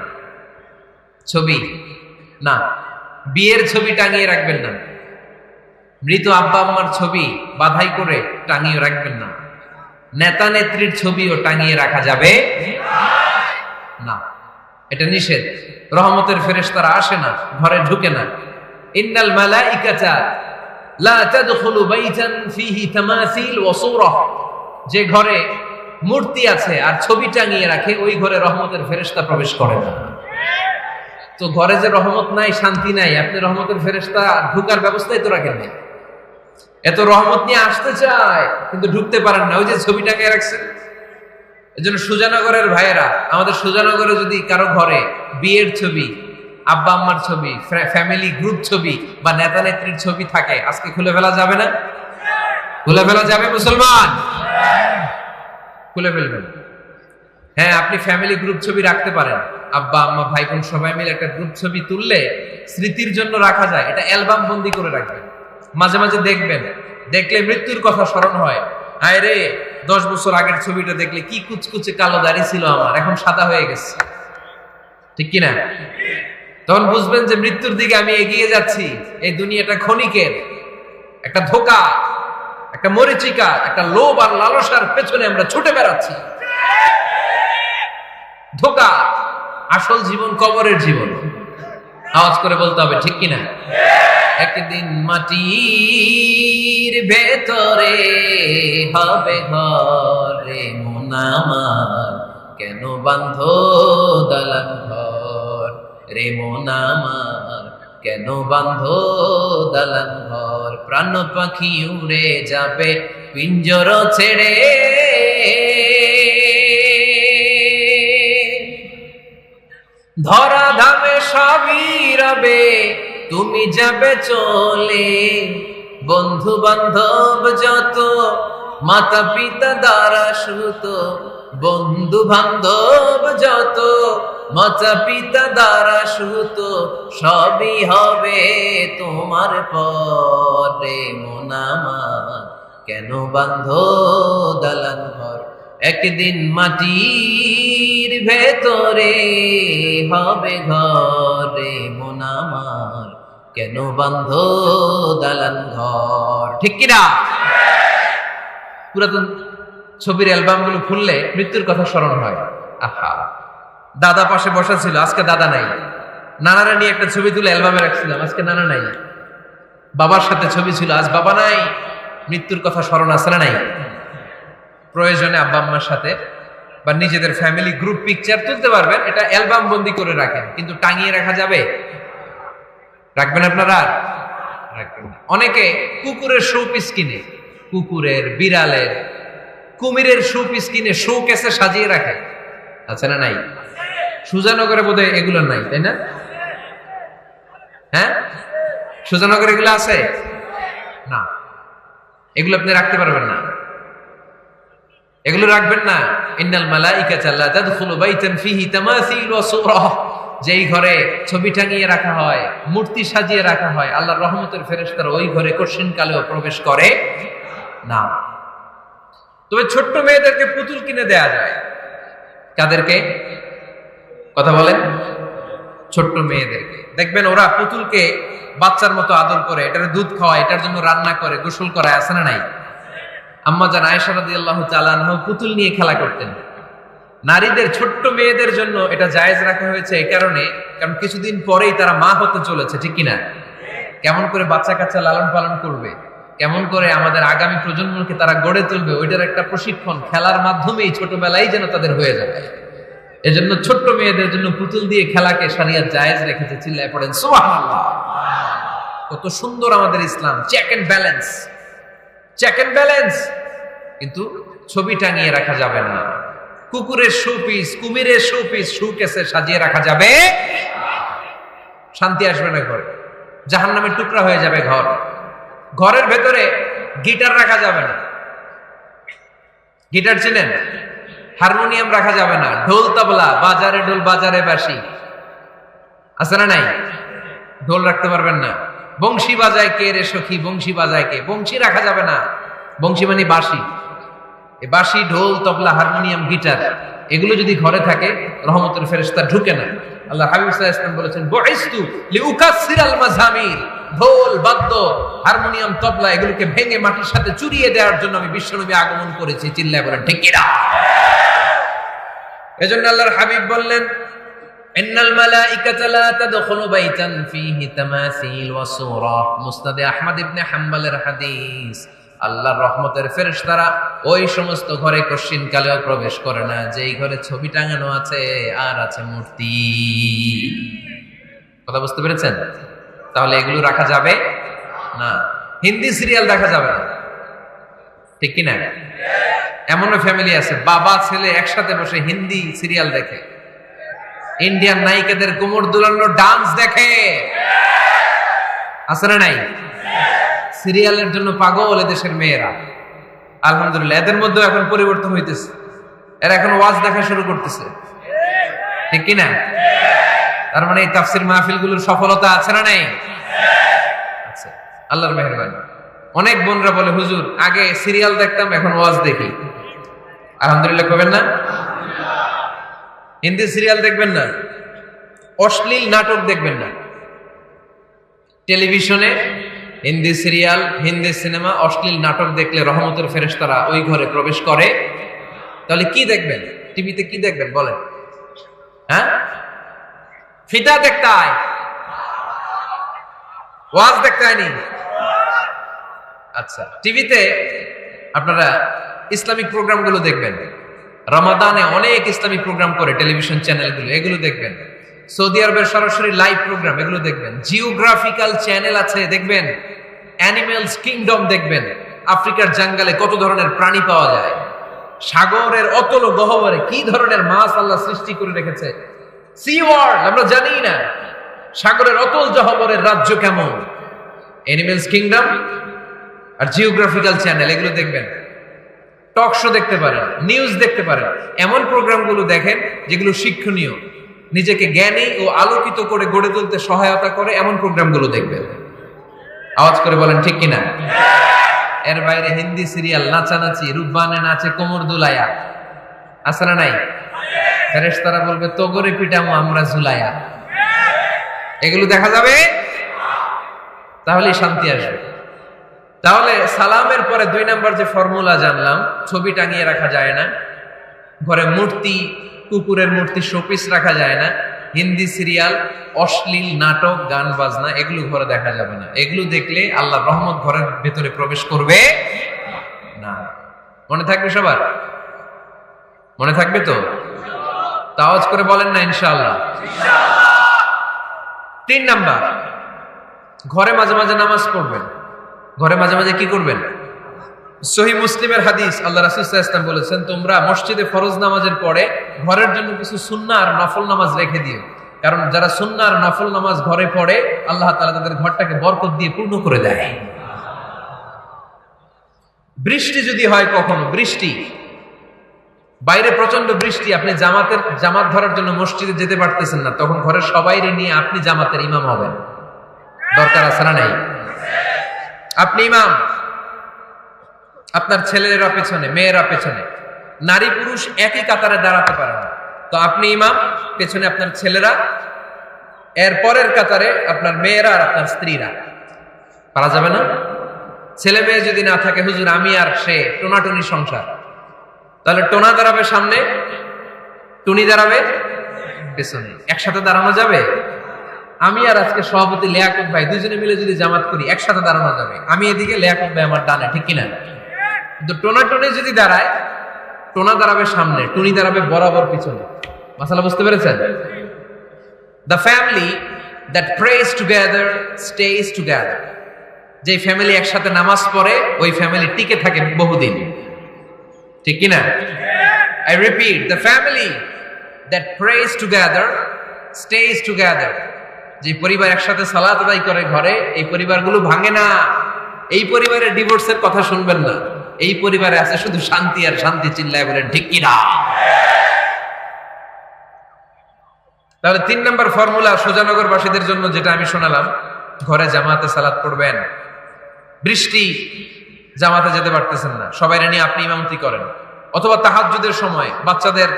ছবি না, বিয়ের ছবি টাঙিয়ে রাখবেন না, মৃত আব্বা আম্মার ছবি বাধাই করে টাঙিয়ে রাখবেন না, নেতা নেত্রীর ছবিও টাঙিয়ে রাখা যাবে না, এটা নিষেধ। রহমতের ফেরেশতারা আসে না, ঘরে ঢুকে না। ইন্নাল মালাইকাতা লা তাদখুলু বাইতান ফিহি তামাসিল ওয়া সূরা, যে ঘরে মূর্তি আছে আর ছবি টাঙিয়ে রাখে ওই ঘরে রহমতের ফেরেশতা প্রবেশ করে না। তো ঘরে যে রহমত নাই, শান্তি নাই, আপনি রহমতের ফেরেশতা ঢুকার ব্যবস্থাই তো রাখেন না। এত রহমত নিয়ে আসতে চায় কিন্তু ঢুকতে পারেন না, ওই যে ছবি টাঙিয়ে রাখছেন। এজন্য সুজানগরের ভাইয়েরা, আমাদের সুজানগরে যদি কারো ঘরে বিয়ের ছবি, আব্বা আম্মার ছবি, ফ্যামিলি গ্রুপ ছবি বা নেতা নেত্রীর ছবি থাকে, আজকে খুলে ফেলা যাবে না? খুলে ফেলা যাবে মুসলমান? খুলে ফেলবেন। হ্যাঁ, আপনি ফ্যামিলি গ্রুপ ছবি রাখতে পারেন। আব্বা আম্মা ভাই বোন সবাই মিলে একটা গ্রুপ ছবি তুললে স্মৃতির জন্য রাখা যায়। এটা অ্যালবাম বন্দি করে রাখবেন, মাঝে মাঝে দেখবেন, দেখলে মৃত্যুর কথা স্মরণ হয়। হায় রে, 10 বছর আগের ছবিটা দেখলে কি কুচকুচে কালো দাড়ি ছিল আমার, এখন সাদা হয়ে গেছে। ঠিক কিনা? তখন বুঝবেন যে মৃত্যুর দিকে আমি এগিয়ে যাচ্ছি। এই দুনিয়াটা ক্ষণিকের, একটা ধোঁকা, একটা মরিচিকা, একটা লোভ আর লালসার পেছনে আমরা ছুটে বেড়াচ্ছি। ধোঁকা, আসল জীবন কবরের জীবন। আওয়াজ করে বলতে হবে, ঠিক কিনা? একদিন মাটির ভেতরে হবে ঘরে মন আমার, কেন বান্ধ দালান ঘর রে মন আমার, কেন বান্ধ দালান ঘর। প্রাণ পাখি উড়ে যাবে পিঞ্জর ছেড়ে, ধরা ধামে সবই রবে তুমি যাবে চলে। বন্ধু বান্ধব যত মাতা পিতা দ্বারা সুত, বন্ধু বান্ধব যত মাতা পিতা দ্বারা সুত, সবই হবে তোমার পরে মন আমার, কেন বান্ধ দালান ঘর। একদিন মাটির ভেতরে হবে ঘরে মন আমার, কেন বান্ধ দালান ঘর। ঠিক কিনা? পুরাতন ছবির অ্যালবাম গুলো খুললে মৃত্যুর কথা স্মরণ হয়। আহা, দাদা পাশে বসা ছিল, আজকে দাদা নাই। নানারা নিয়ে একটা ছবি তুলে অ্যালবামে রাখছিলাম, আজকে নানা নাই। বাবার সাথে ছবি ছিল, আজ বাবা নাই। মৃত্যুর কথা স্মরণ আছে না নাই? প্রয়োজনে আব্বা আম্মার সাথে বা নিজেদের ফ্যামিলি গ্রুপ পিকচার তুলতে পারবেন, এটা অ্যালবাম বন্দি করে রাখেন, কিন্তু টাঙিয়ে রাখা যাবে? রাখবেন আপনারা? রাখবেন না। অনেকে কুকুরের শো পিস কিনে, কুকুরের, বিড়ালের, কুমিরের শো পিস কিনে শো কেসে সাজিয়ে রাখে, আছে না নাই? সুজানগরে বোধহয় এগুলো নাই, তাই না? হ্যাঁ, সুজানগরে এগুলো আছে না? এগুলো আপনি রাখতে পারবেন না, এগুলো রাখবেন না। ইন্নাল মালাইকাতা লা তাদখুলু বাইতান ফিহি তামাসিল ওয়া সূরা, যেই ঘরে ছবি টাঙিয়ে রাখা হয়, মূর্তি সাজিয়ে রাখা হয়, আল্লাহর রহমতের ফেরেশতারা ওই ঘরে কঠিন কালেও প্রবেশ করে না। তবে ছোট্ট মেয়েদেরকে পুতুল কিনে দেয়া যায়। কাদেরকে? কথা বলেন। ছোট্ট মেয়েদেরকে দেখবেন, ওরা পুতুলকে বাচ্চার মতো আদর করে, এটার দুধ খাওয়ায়, এটার জন্য রান্না করে, গোসল করায়, আছে না নাই? আম্মা জান আয়েশা রাদিয়াল্লাহু তাআলা আনহা পুতুল নিয়ে খেলা করতেন। নারীদের, ছোট্ট মেয়েদের জন্য এটা জায়েজ রাখা হয়েছে এই কারণে, কারণ কিছুদিন পরেই তারা মা হতে চলেছে, ঠিক কিনা? কেমন করে বাচ্চা কাচ্চা লালন পালন করবে, কেমন করে আমাদের আগামী প্রজন্মকে তারা গড়ে তুলবে, ওইটার একটা প্রশিক্ষণ খেলার মাধ্যমেই ছোটবেলায় যেন তাদের হয়ে যাবে। এজন্য ছোট্ট মেয়েদের জন্য পুতুল দিয়ে খেলাকে শরিয়ত জায়েজ রেখেছে। চিল্লায় পড়েন সুবহানাল্লাহ। কত সুন্দর আমাদের Islam, check and balance, check and balance. কিন্তু ছবি টাঙিয়ে রাখা যাবে না। কুকুরের শো পিস, কুমিরের শো পিস শো কেসে সাজিয়ে রাখা যাবে, শান্তি আসবে না ঘরে, জাহান্নামের টুকরা হয়ে যাবে ঘর। ঘরের ভেতরে গিটার রাখা যাবে না। গিটার চেনেন? হারমোনিয়াম রাখা যাবে না। ঢোল তবলা, বাজারে ঢোল বাজারে বাঁশি, আছে না নাই? ঢোল রাখতে পারবেন না। বংশী বাজায় কে রে সখী, বংশী বাজায় কে? বংশী রাখা যাবে না। বংশী মানে বাঁশি। এই বাঁশি, ঢোল, তবলা, হারমোনিয়াম, গিটার, এগুলো যদি ঘরে থাকে রহমতের ফেরেশতা ঢুকে না। আল্লাহ হাবিব সাল্লাল্লাহু আলাইহি ওয়াসাল্লাম বলেছেন, বুইসতু লিউকাসসিরাল মাযামির, ঢোল, বাদ্য, হারমোনিয়াম, তবলা এগুলোকে ভেঙে মাটির সাথে চুরিয়ে দেওয়ার জন্য আমি বিশ্বনবী আগমন করেছি। চিল্লায় বলেন ঠিক কিনা? এজন্য আল্লাহর হাবিব বললেন, ইন্নাল মালাইকাতা লা তাদখুলু বাইতান ফীহি তামাসিল ওয়া সূরা। মুসনাদে আহমদ ইবনে হাম্বলের হাদিস। আল্লাহর রহমতের ফেরেশতারা ওই সমস্ত ঘরে কশিন কালেও প্রবেশ করে না যেই ঘরে ছবি টাঙানো আছে আর আছে মূর্তি। কথা বুঝতে পেরেছেন? তাহলে এগুলো রাখা যাবে না। হিন্দি সিরিয়াল দেখা যাবে না, ঠিক কিনা? এমনও ফ্যামিলি আছে, বাবা ছেলে একসাথে বসে হিন্দি সিরিয়াল দেখে, ইন্ডিয়ান নায়িকাদের কোমর দুলানো ডান্স দেখে, আছে না নাই? সিরিয়ালের জন্য পাগল এদেশের মেয়েরা। আলহামদুলিল্লাহ, এদের মধ্যে এখন পরিবর্তন হইতেছে। এরা এখন ওয়াজ দেখা শুরু করতেছে, ঠিক কিনা? তার মানে এই তাফসির মাহফিল গুলোর সফলতা আছে না নাই? আছে, আল্লাহর মেহেরবানি। অনেক বোনরা বলে, হুজুর আগে সিরিয়াল দেখতাম, এখন ওয়াজ দেখি। আলহামদুলিল্লাহ করবেন না? হিন্দি সিরিয়াল দেখবেন না, অশ্লীল নাটক দেখবেন না। টেলিভিশনে হিন্দি সিরিয়াল, হিন্দি সিনেমা, অশ্লীল নাটক দেখলে রহমতের ফেরেশতারা ওই ঘরে প্রবেশ করে। তাহলে কি দেখবেন? টিভিতে কি দেখবেন বলেন? হ্যাঁ, ফিতা দেখতে হয়, ওয়াজ দেখতে হয়নি। আচ্ছা, টিভিতে আপনারা ইসলামিক প্রোগ্রামগুলো দেখবেন। রমাদানে অনেক ইসলামিক প্রোগ্রাম করে টেলিভিশন চ্যানেলগুলো, এগুলো দেখবেন। সৌদি আরবের সরাসরি লাইভ প্রোগ্রাম, এগুলো দেখবেন। জিওগ্রাফিক্যাল চ্যানেল আছে, দেখবেন। অ্যানিমেলস কিংডম দেখবেন। আফ্রিকার জঙ্গলে কত ধরনের প্রাণী পাওয়া যায়, সাগরের অতল গহ্বরে কি ধরনের মাছ আল্লাহ সৃষ্টি করে রেখেছে। সি ওয়ার্ল্ড আমরা জানি না, সাগরের অতল গহ্বরের রাজ্য কেমন। অ্যানিমেলস কিংডম আর জিওগ্রাফিক্যাল চ্যানেল, এগুলো দেখবেন। টক শো দেখতে পারেন, নিউজ দেখতে পারেন। এমন প্রোগ্রামগুলো দেখেন যেগুলো শিক্ষণীয়, নিজেকে জ্ঞানী ও আলোকিত করে গড়ে তুলতে সহায়তা করে, এমন প্রোগ্রামগুলো দেখবেন। আওয়াজ করে বলেন ঠিক কিনা? এর বাইরে হিন্দি সিরিয়াল, নাচানাচি, রূপবানে নাচে কোমর দুলায়া, আছে না নাই? ফেরেশতারা বলবে তোগরে পিটামো আমরা ঝুলায়া। এগুলো দেখা যাবে, তাহলেই শান্তি আসবে। তাহলে সালামের পরে 2 নাম্বার যে ফর্মুলা জানলাম, ছবি টাঙিয়ে রাখা যায় না, ঘরে মূর্তি, কুকুরের মূর্তি, শোপিস রাখা যায় না, হিন্দি সিরিয়াল, অশ্লীল নাটক, গান বাজনা, এগুলো ঘরে দেখা যাবে না। এগুলো দেখলে আল্লাহর রহমত ঘরের ভেতরে প্রবেশ করবে না। মনে থাকবে সবার? মনে থাকবে তো? আওয়াজ করে বলেন না ইনশাআল্লাহ। 3 নাম্বার, ঘরে মাঝে মাঝে নামাজ পড়বেন। ঘরে মাঝে মাঝে কি করবেন? সহিহ মুসলিমের হাদিস, আল্লাহ রাসূল সাল্লাল্লাহু আলাইহি ওয়াসাল্লাম বলেছেন, তোমরা মসজিদে ফরজ নামাজের পরে ঘরের জন্য কিছু সুন্নাহ আর নফল নামাজ রেখে দিও। কারণ যারা সুন্নাহ আর নফল নামাজ ঘরে পড়ে, আল্লাহ তাআলা তাদের ঘরটাকে বরকত দিয়ে পূর্ণ করে দেয়। বৃষ্টি যদি হয়, কখনো বৃষ্টি, বাইরে প্রচন্ড বৃষ্টি, আপনি জামাত ধরার জন্য মসজিদে যেতে পারতেছেন না, তখন ঘরের সবাইরে নিয়ে আপনি জামাতের ইমাম হবেন। দরকার আছে না নাই? আপনি ইমাম, আপনার ছেলেরা পেছনে, মেয়েরা পেছনে, নারী পুরুষ একই কাতারে দাঁড়াতে পারে না, তো আপনি ইমাম, পেছনে আপনার ছেলেরা, এর পরের কাতারে আপনার মেয়েরা আর আপনার স্ত্রীরা। পারা যাবে না? ছেলে মেয়ে যদি না থাকে, হুজুর আমি আর সে টোনাটুনি সংসার, তাহলে টোনা দাঁড়াবে সামনে, টুনি দাঁড়াবে পেছনে, একসাথে দাঁড়ানো যাবে? আমি আর আজকে সভাপতি লিয়াকত ভাই দুজনে মিলে যদি জামাত করি, একসাথে দাঁড়ানো যাবে। আমি এদিকে, লিয়াকত ভাই আমার ডানে, ঠিক কিনা? কিন্তু টোনা টুনি যদি দাঁড়ায়, টোনা দাঁড়াবে সামনে, টুনি দাঁড়াবে বরাবর পিছনে। মাসালা বুঝতে পেরেছেন? The family that prays together stays together. যে ফ্যামিলি একসাথে নামাজ পড়ে, ওই ফ্যামিলি টিকে থাকে বহুদিন, ঠিক কিনা? I repeat, the family that prays together stays together. যে পরিবার একসাথে সালাত আদায় করে ঘরে, এই পরিবারগুলো ভাঙে না। এই পরিবারের ডিভোর্সের কথা শুনবেন না। এই পরিবারে আছে শুধু শান্তি আর শান্তি। চিল্লায় বলেন ঠিক কিনা? তাহলে 3 নাম্বার ফর্মুলা সুজানগরবাসীদের জন্য যেটা আমি শোনালাম, ঘরে জামাতে সালাত পড়বেন। বৃষ্টি, জামাতে যেতে পারতেছেন না, সবাই নিয়ে আপনি ইমামতি করেন। অথবা তাহাজ্জুদের সময় বাচ্চাদের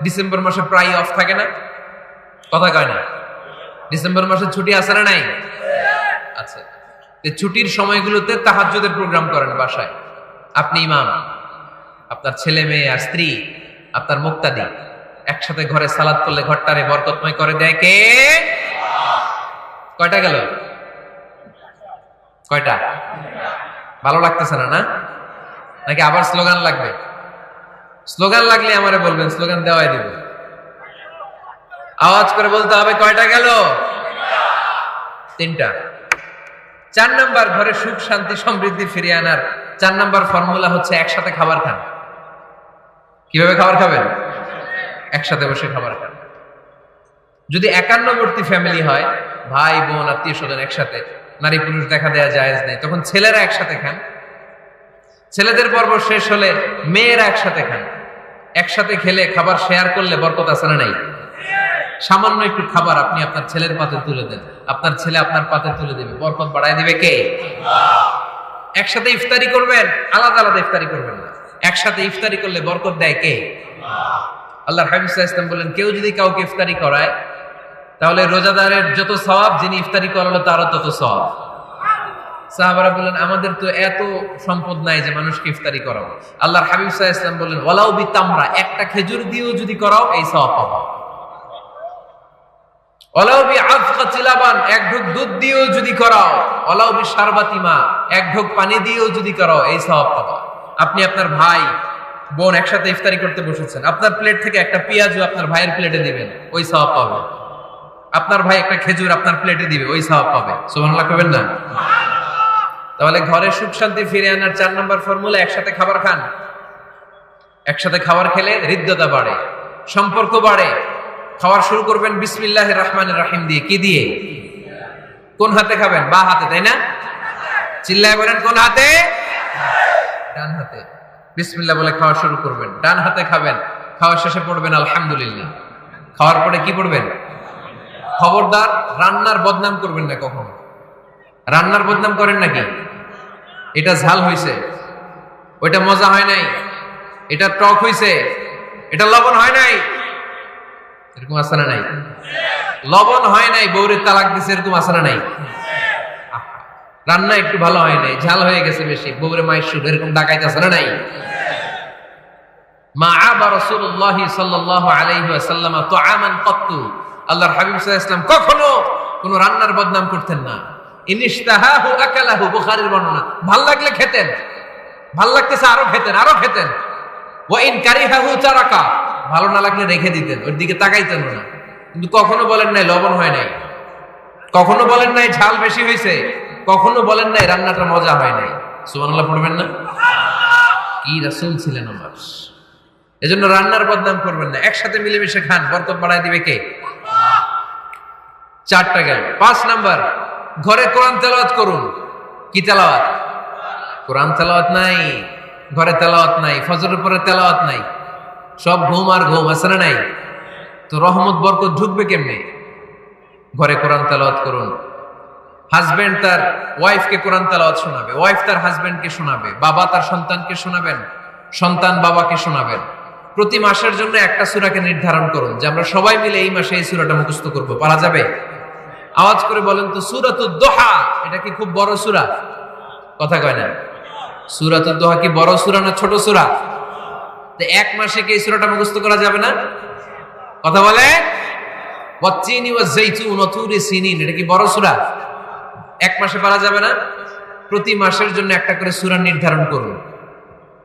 ডিসেম্বর মাসে প্রায় অফ থাকে না? কথা কয় না? ডিসেম্বর মাসে ছুটি আছে না নাই? আচ্ছা, ছুটির সময়গুলোতে তাহাজ্জুদের প্রোগ্রাম করেন বাসায়। আপনি ইমাম, আপনার ছেলে মেয়ে আর স্ত্রী, আপনার মুক্তাদি, একসাথে ঘরে সালাত করলে ঘরটারে বরকতময় করে দেয় কে? কয়টা গেল? কয়টা? ভালো লাগতেছে না, না? নাকি আবার স্লোগান লাগবে? স্লোগান লাগলে আমারে বলবেন, স্লোগান দেওয়াই দেব। আওয়াজ করে বলতে হবে, কয়টা গেল? 3টা। 4 নাম্বার, ঘরে সুখ শান্তি সমৃদ্ধি ফিরিয়ে আনার 4 নাম্বার ফর্মুলা হচ্ছে একসাথে খাবার খান। কিভাবে খাবার খাবেন? একসাথে বসে খাবার খান। যদি একান্নবর্তী ফ্যামিলি হয়, ভাই বোন আত্মীয় স্বজন একসাথে, নারী পুরুষ দেখা দেয়া জায়েজ নেই, তখন ছেলেরা একসাথে খান। ছেলেদের পর্ব শেষ হলে মেয়েরা একসাথে খান। একসাথে খেলে খাবার শেয়ার করলে বরকত আছে না নাই? সামান্য একটু খাবার আপনি আপনার ছেলের পাতে তুলে দেন, আপনার ছেলে আপনার পাতে তুলে দেবে, বরকত বাড়ায় দিবে কে? একসাথে ইফতারি করবেন, আলাদা আলাদা ইফতারি করবেন না। একসাথে ইফতারি করলে বরকত দেয় কে? আল্লাহর হাবিব সাল্লাল্লাহু আলাইহি ওয়াসাল্লাম বলেন, কেউ যদি কাউকে ইফতারি করায়, তাহলে রোজাদারের যত সওয়াব, যিনি ইফতারি করালো তারও তত সওয়াব। সাহাবারা বললেন, আমাদের তো এত সম্পদ নাই যে মানুষকে ইফতারি করাবো। আল্লাহর হাবিব সাল্লাল্লাহু আলাইহি ওয়াসাল্লাম বললেন, ওয়ালাউ বিতামরা, একটা খেজুর দিয়েও যদি করাও এই সওয়াব পাবা। ওয়ালাউ বিআফকাতি লাবান, এক ঢোক দুধ দিয়েও যদি করাও, ওয়ালাউ বিশারবাতি মা, এক ঢোক পানি দিয়েও যদি করাও এই সওয়াব পাবা। আপনি আপনার ভাই বোন একসাথে ইফতারি করতে বসেছেন, আপনার প্লেট থেকে একটা পেঁয়াজও আপনার ভাইয়ের প্লেটে দিবেন, ওই সওয়াব পাবে। আপনার ভাই একটা খেজুর আপনার প্লেটে দিবে, ওই সওয়াব পাবে। সুবহানাল্লাহ কইবেন না? তাহলে ঘরে সুখ শান্তি ফিরে আনার 4 নম্বর ফর্মুলা, একসাথে খাবার খান। একসাথে খাবার খেলে হৃদ্যতা বাড়ে, সম্পর্ক বাড়ে। খাবার শুরু করবেন বিসমিল্লাহির রহমানির রহিম দিয়ে। কি দিয়ে? কোন হাতে খাবেন? বা হাতে, তাই না? চিল্লায় বলেন, কোন হাতে? ডান হাতে। বিসমিল্লাহ বলে খাওয়া শুরু করবেন, ডান হাতে খাবেন। খাওয়া শেষে পড়বেন আলহামদুলিল্লাহ। খাওয়ার পরে কি পড়বেন? খবরদার রান্নার বদনাম করবেন না কখনো। রান্নার বদনাম করেন নাকি? এটা ঝাল হইছে, ওইটা মজা হয় নাই, এটা টক হইছে, এটা লবণ হয় নাই, এরকম আছে না নাই? লবণ হয় নাই, বউরে তালাক দিছে, এরকম আছে না নাই? রান্না একটু ভালো হয় নাই, ঝাল হয়ে গেছে বেশি, বউরে মায়ের সুর, এরকম ডাকাইতে আছে না নাই? মা আবা রাসূলুল্লাহ সাল্লাল্লাহু আলাইহি ওয়াসাল্লাম তুআমান ক্বাত্তু, আল্লাহর হাবিব সাল্লাল্লাহু আলাইহি ওয়াসাল্লাম কখনো কোনো রান্নার বদনাম করতেন না। ইনিশতাহাহু আকালাহু, বুখারীর বর্ণনা। ভাল লাগলে খেতেন, ভাল লাগতেছে আরো খেতেন, আরো খেতেন। ওয়া ইন কারিহাহু তারাকা, ভালো না লাগলে রেখে দিতেন, ওর দিকে তাকাইতেন না। কিন্তু কখনো বলেন নাই লবণ হয় নাই, কখনো বলেন নাই ঝাল বেশি হয়েছে, কখনো বলেন নাই রান্নাটা মজা হয় নাই। সুবহানাল্লাহ পড়বেন না? কি রাসূল ছিলেন আমার। এজন্য রান্নার বদনাম করবেন না, একসাথে মিলেমিশে খান, বরকত বাড়ায় দিবে কে? 4টা গেল। 5 নাম্বার, ঘরে কোরআন তেলাওয়াত করুন। কি তেলাওয়াত? কোরআন তেলাওয়াত নাই, ঘরে তেলাওয়াত নাই, ফজরের পরে তেলাওয়াত নাই, সব ঘুম আর ঘুম, আছে না নাই? তো রহমত বরকত ঢুকবে কেমনে? ঘরে কোরআন তেলাওয়াত করুন। হাজবেন্ড তার ওয়াইফকে কোরআন তেলাওয়াত শোনাবে, ওয়াইফ তার হাজবেন্ডকে শোনাবে, বাবা তার সন্তানকে শোনাবেন, সন্তান বাবাকে শোনাবেন। প্রতি মাসের জন্য একটা সূরাকে নির্ধারণ করুন যে আমরা সবাই মিলে এই মাসে এই সূরাটা মুখস্থ করব। পারা যাবে? আওয়াজ করে বলেন তো, সূরাতুদ দোহা এটা কি খুব বড় সূরা? কথা কয় না। সূরাতুদ দোহা কি বড় সূরা না ছোট সূরা? তো এক মাসে কি এই সূরাটা মুখস্থ করা যাবে না? কথা বলে। ওয়াত্তিনি ওয়াজ-যাইতুন ওয়া তুরি সিনিন, এটা কি বড় সূরা? এক মাসে পারা যাবে না? প্রতি মাসের জন্য একটা করে সূরা নির্ধারণ করুন।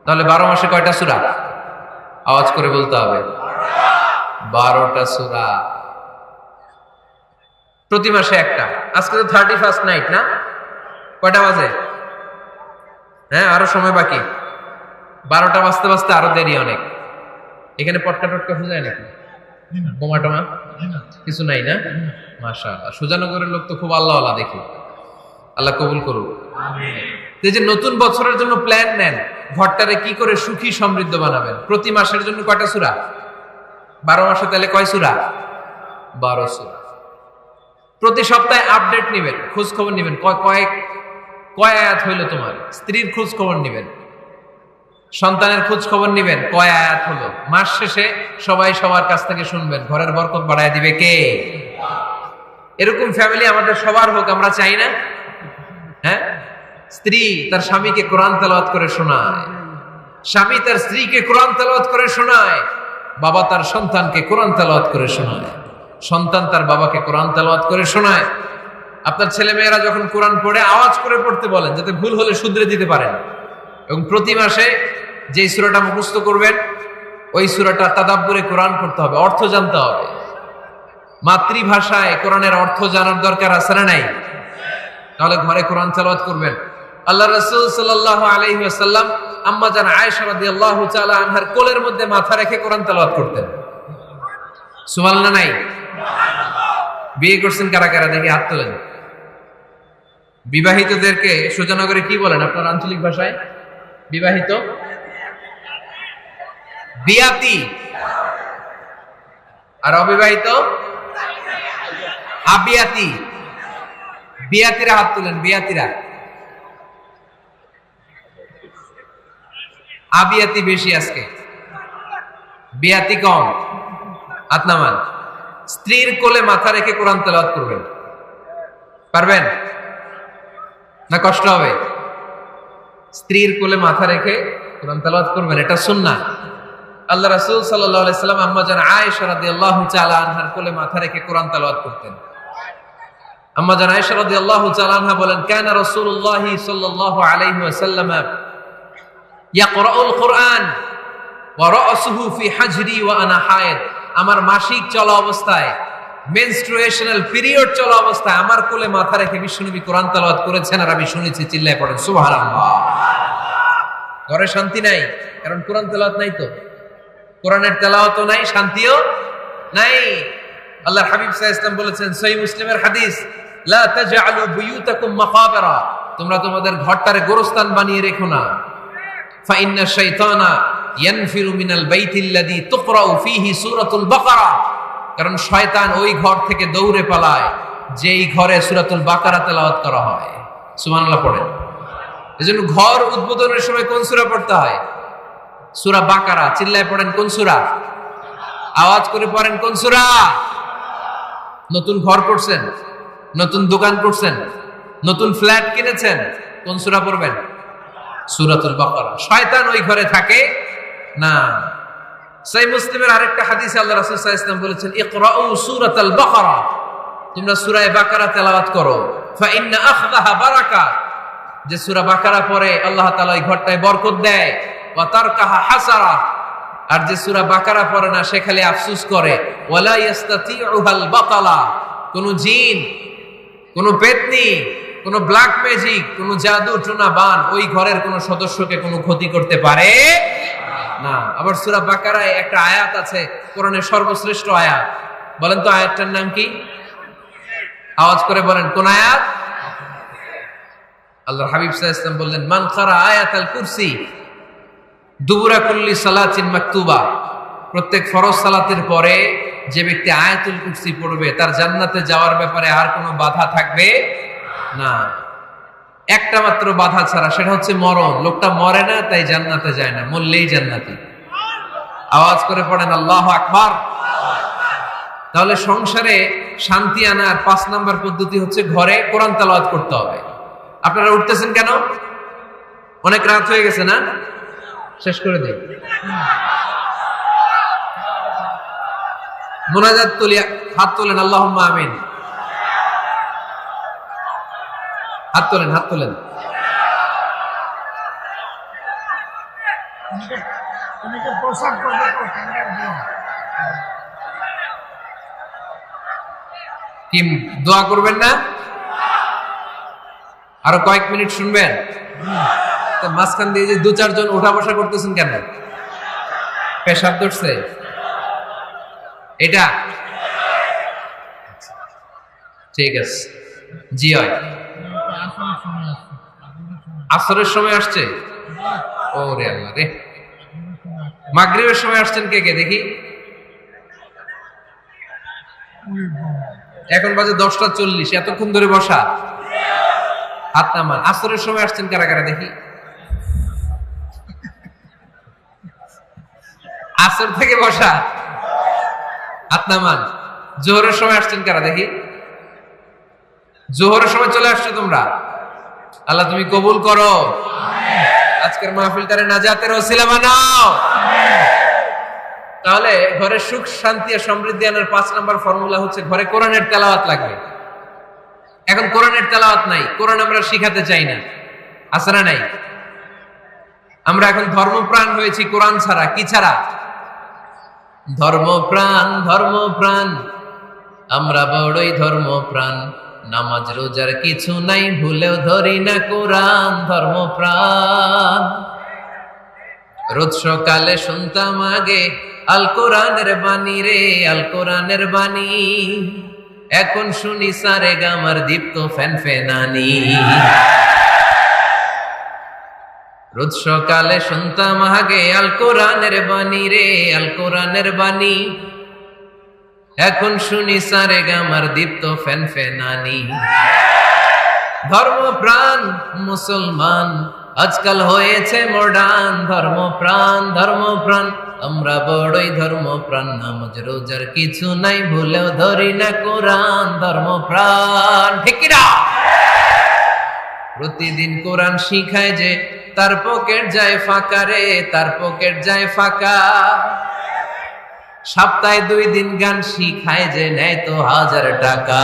তাহলে 12 মাসে কয়টা সূরা? আওয়াজ করে বলতে হবে, 12টা সূরা। প্রতি মাসে একটা। আজকে তো 31st নাইট না? কয়টা বাজে? হ্যাঁ, আরো সময় বাকি। 12টা বাজতে বাজতে আরো দেরি অনেক। এখানে পটকা টটকা খুঁজায় নাকি? বোমা টোমা কিছু নাই না? মাশাআল্লাহ, সুজানগরের লোক তো খুব আল্লাহওয়ালা দেখি। আল্লাহ কবুল করুক। এই যে নতুন বছরের জন্য প্ল্যান নেন, ঘরটারে কি করে সুখী সমৃদ্ধ বানাবেন। প্রতি মাসের জন্য কয়টা সূরা? 12 মাসে তাহলে কয় সূরা? 12 সূরা। প্রতি সপ্তাহে আপডেট নেবেন, খোঁজ খবর নেবেন, কয় আয়াত হইল তোমার। স্ত্রীর খোঁজ খবর নেবেন, সন্তানের খোঁজ খবর নেবেন, কয় আয়াত হলো। মাস শেষে সবাই সবার কাছ থেকে শুনবেন, ঘরের বরকত বাড়ায় দিবে কে? এরকম ফ্যামিলি আমাদের সবার হোক, আমরা চাই না? হ্যাঁ, স্ত্রী তার স্বামীকে কোরআন তেলাওয়াত করে শোনায়, স্বামী তার স্ত্রীকে কোরআন তেলাওয়াত করে শোনায়, বাবা তার সন্তানকে কোরআন তেলাওয়াত করে শোনায়, সন্তান তার বাবাকে কোরআন তেলাওয়াত করে শোনায়। আপনার ছেলে মেয়েরা যখন কোরআন পড়ে আওয়াজ করে পড়তে বলেন, যাতে ভুল হলে শুধরে দিতে পারেন। এবং প্রতি মাসে যে সূরাটা মুখস্থ করবেন, ওই সূরাটা তাদাব্বুরে কোরআন করতে হবে, অর্থ জানতে হবে। মাতৃভাষায় কোরআনের অর্থ জানার দরকার আছে না নাই? তাহলে ঘরে কোরআন তেলাওয়াত করবেন। আল্লাহ রাসূল সাল্লাল্লাহু আলাইহি ওয়াসাল্লাম আম্মা জান আয়েশা রাদিয়াল্লাহু তাআলা আনহার কোলের মধ্যে মাথা রেখে কোরআন তেলাওয়াত করতেন। সুবহানাল্লাহ নাই? বিয়ে করছেন কারা কারা দেখি হাত তোলেন। বিবাহিতদেরকে সুজানগরে কি বলেন আপনার আঞ্চলিক ভাষায়? বিবাহিত বিয়াতি, আর অবিবাহিত আবিয়াতি। বিয়াতিরা হাত তুলেন, বিয়াতিরা। আবিয়াতি বেশি আজকে, বিয়াতি কম। হাত নামান। স্ত্রীর কোলে মাথা রেখে কোরআন তেলাওয়াত করবেন? পারবেন না কষ্ট হবে? স্ত্রীর কোলে মাথা রেখে কোরআন তেলাওয়াত করবেন, এটা সুন্নাহ। আল্লাহ রাসূল সাল্লাল্লাহু আলাইহি সাল্লাম আম্মা জান আয়েশা রাদিয়াল্লাহু তাআলা আনহার কোলে মাথা রেখে কোরআন তেলাওয়াত করতেন। আম্মা জান আয়েশা রাদিয়াল্লাহু তাআলা আনহা বলেন, কানা রাসূলুল্লাহি সাল্লাল্লাহু আলাইহি ওয়াসাল্লাম ইয়াকরাউল কুরআন ওয়া রাসুহু ফি হাজরি ওয়া আনা হায়েদ। আমার মাসিক চলা অবস্থায়, মেনস্ট্রুয়েশনাল পিরিয়ড চলা অবস্থায় আমার কোলে মাথা রেখে বিশ্বনবী কোরআন তেলাওয়াত করেছেন, আর আমি শুনেছি। চিল্লায় পড়েন সুবহানাল্লাহ। ঘরে শান্তি নাই, কারণ কোরআন তেলাওয়াত নাই। তো কোরআনের তেলাওয়াতও নাই, শান্তিও নাই। আল্লাহর হাবিব সাল্লাল্লাহু আলাইহি ওয়াসাল্লাম বলেছেন, সহিহ মুসলিমের হাদিস, লা তাজআলু বুয়ুতাকুম মাকাবিরা, তোমরা তোমাদের ঘরটারে গোরস্থান বানিয়ে রেখো না। ফা ইন্না শাইতানা ইয়ানফিরু মিনাল বাইতিল্লাযী তুকরাউ ফীহি সূরাতুল বাকারা, কারণ শয়তান ওই ঘর থেকে দৌড়ে পালায় যেই ঘরে সূরাতুল বাকারা তেলাওয়াত করা হয়। সুবহানাল্লাহ পড়েন। এজন্য ঘর উদ্বোধনের সময় কোন সূরা পড়তে হয়? সূরা বাকারা। চিল্লায় পড়েন কোন সূরা? আওয়াজ করে পড়েন কোন সূরা? নতুন ঘর করছেন, নতুন দোকান করছেন, নতুন ফ্ল্যাট কিনেছেন, কোন সূরা পড়বেন? সূরাতুল বাকারা। শয়তান ওই ঘরে থাকে না। সহিহ মুসলিমের আরেকটা হাদিসে আল্লাহ রাসূল সাল্লাল্লাহু আলাইহি ওয়াসাল্লাম বলেছেন, ইকরাউ সূরাতাল বাকারা, তোমরা সূরা বাকারা তেলাওয়াত করো। ফা ইন্না আখযাহা বারাকা, যে সূরা বাকারা পড়ে আল্লাহ তাআলা ওই ঘরটায় বরকত দেয়। ওয়া তারকাহা হাসারা, আর যে সূরা বাকারা পড়ে না সে খালি আফসোস করে। ওয়ালা ইস্তাতিউহাল বাতালা, কোন জিন, কোন পেতনি, কোন ব্ল্যাক ম্যাজিক, কোন জাদু টোনা বান ওই ঘরের কোন সদস্যকে কোনো ক্ষতি করতে পারে না। আবার সূরা বাকারায় একটা আয়াত আছে, কোরআনের সর্বশ্রেষ্ঠ আয়াত। বলেন তো আয়াতটার নাম কি? আওয়াজ করে বলেন কোন আয়াত? আল্লাহর হাবিব সাল্লাল্লাহু আলাইহি ওয়াসাল্লাম বললেন, মান কারা আয়াতাল কুরসি দুবুরা কুল্লি সালাতিন মাকতুবা, প্রত্যেক ফরজ সালাতের পরে যে ব্যক্তি আয়াতুল কুরসি পড়বে তার জান্নাতে যাওয়ার ব্যাপারে আর কোনো বাধা থাকবে না। একটা মাত্র বাধা ছাড়া, সেটা হচ্ছে মরণ। লোকটা মরে না তাই জান্নাতে যায় না, মরলেই জান্নাতি। আওয়াজ করে পড়েন আল্লাহু আকবার। তাহলে সংসারে শান্তি আনার 5 নাম্বার পদ্ধতি হচ্ছে ঘরে কোরআন তেলাওয়াত করতে হবে। আপনারা উঠতেছেন কেন? অনেক রাত হয়ে গেছে না? শেষ করে দেই। মুনাজাত তুলিয়া হাত তোলেন, আল্লাহুম্মা আমিন। হাত তোলেন, হাত তোলেন। অনেকে পোশাক করবে তো ঠান্ডার দিন। কি দোয়া করবেন না? আরো কয়েক মিনিট শুনবেন? মাঝখান দিয়ে যে 2-4 জন ওঠা বসা করতেছেন কেন? পেশাব ধরছে এটা? ঠিক আছে, জি হয়। আসরের সময় আসছে? ওরে আল্লাহ রে। মাগরিবের সময় আসছেন কে কে দেখি? এখন বাজে 10টা 40, এতক্ষণ ধরে বসা? হাত নামান। আসরের সময় আসছেন কারা কারা দেখি? আসর থেকে বসা? হাত নামান। জোহরের সময় আসছেন কারা দেখি? জোহরের সময় চলে আসছো তোমরা। আল্লাহ তুমি কবুল করো, আজকের মাহফিলটারে নাজাতের ওসিলা বানাও। তাহলে ঘরে সুখ শান্তি আর সমৃদ্ধি আনার 5 নাম্বার ফর্মুলা হচ্ছে ঘরে কোরআনের তেলাওয়াত লাগবে। এখন কোরআনের তেলাওয়াত নাই, কোরআন আমরা শিখাতে চাই না, আছে না নাই? আমরা এখন ধর্মপ্রাণ হয়েছি কোরআন ছাড়া। কি ছাড়া? ধর্মপ্রাণ, ধর্মপ্রাণ, আমরা বড়ই ধর্মপ্রাণ। নামাজ রোজার কিছু নাই, ভুলেও ধরি না কোরআন। ধর্মপ্রাণ। রোজ সকালে শুনতাম আগে আল কোরআনের বাণী রে, আল কোরআনের বাণী। এখন শুনি সারে গামার দীপ্ত ফ্যান ফেনানি। রোজ সকালে শুনতাম আগে আল কোরআনের বাণী রে, আল কোরআনের বাণী। এখন শুনি সারে গামার দীপ্ত ফ্যান ফেনানি। ধর্মপ্রাণ মুসলমান আজকাল হয়েছে মডার্ন। ধর্মপ্রাণ, ধর্মপ্রাণ। আমরা বড়ই ধর্মপ্রাণ, নামাজ রোজার কিছু নাই, ভুলেও ধরি না কোরআন ধর্মপ্রাণ। ঠিক কি না? প্রতিদিন কোরআন শিখায় যে তার পকেট যায় ফাঁকা রে, তার পকেট যায় ফাঁকা। সপ্তাহে 2 দিন গান শিখায় যে নেয় তো 1000 টাকা।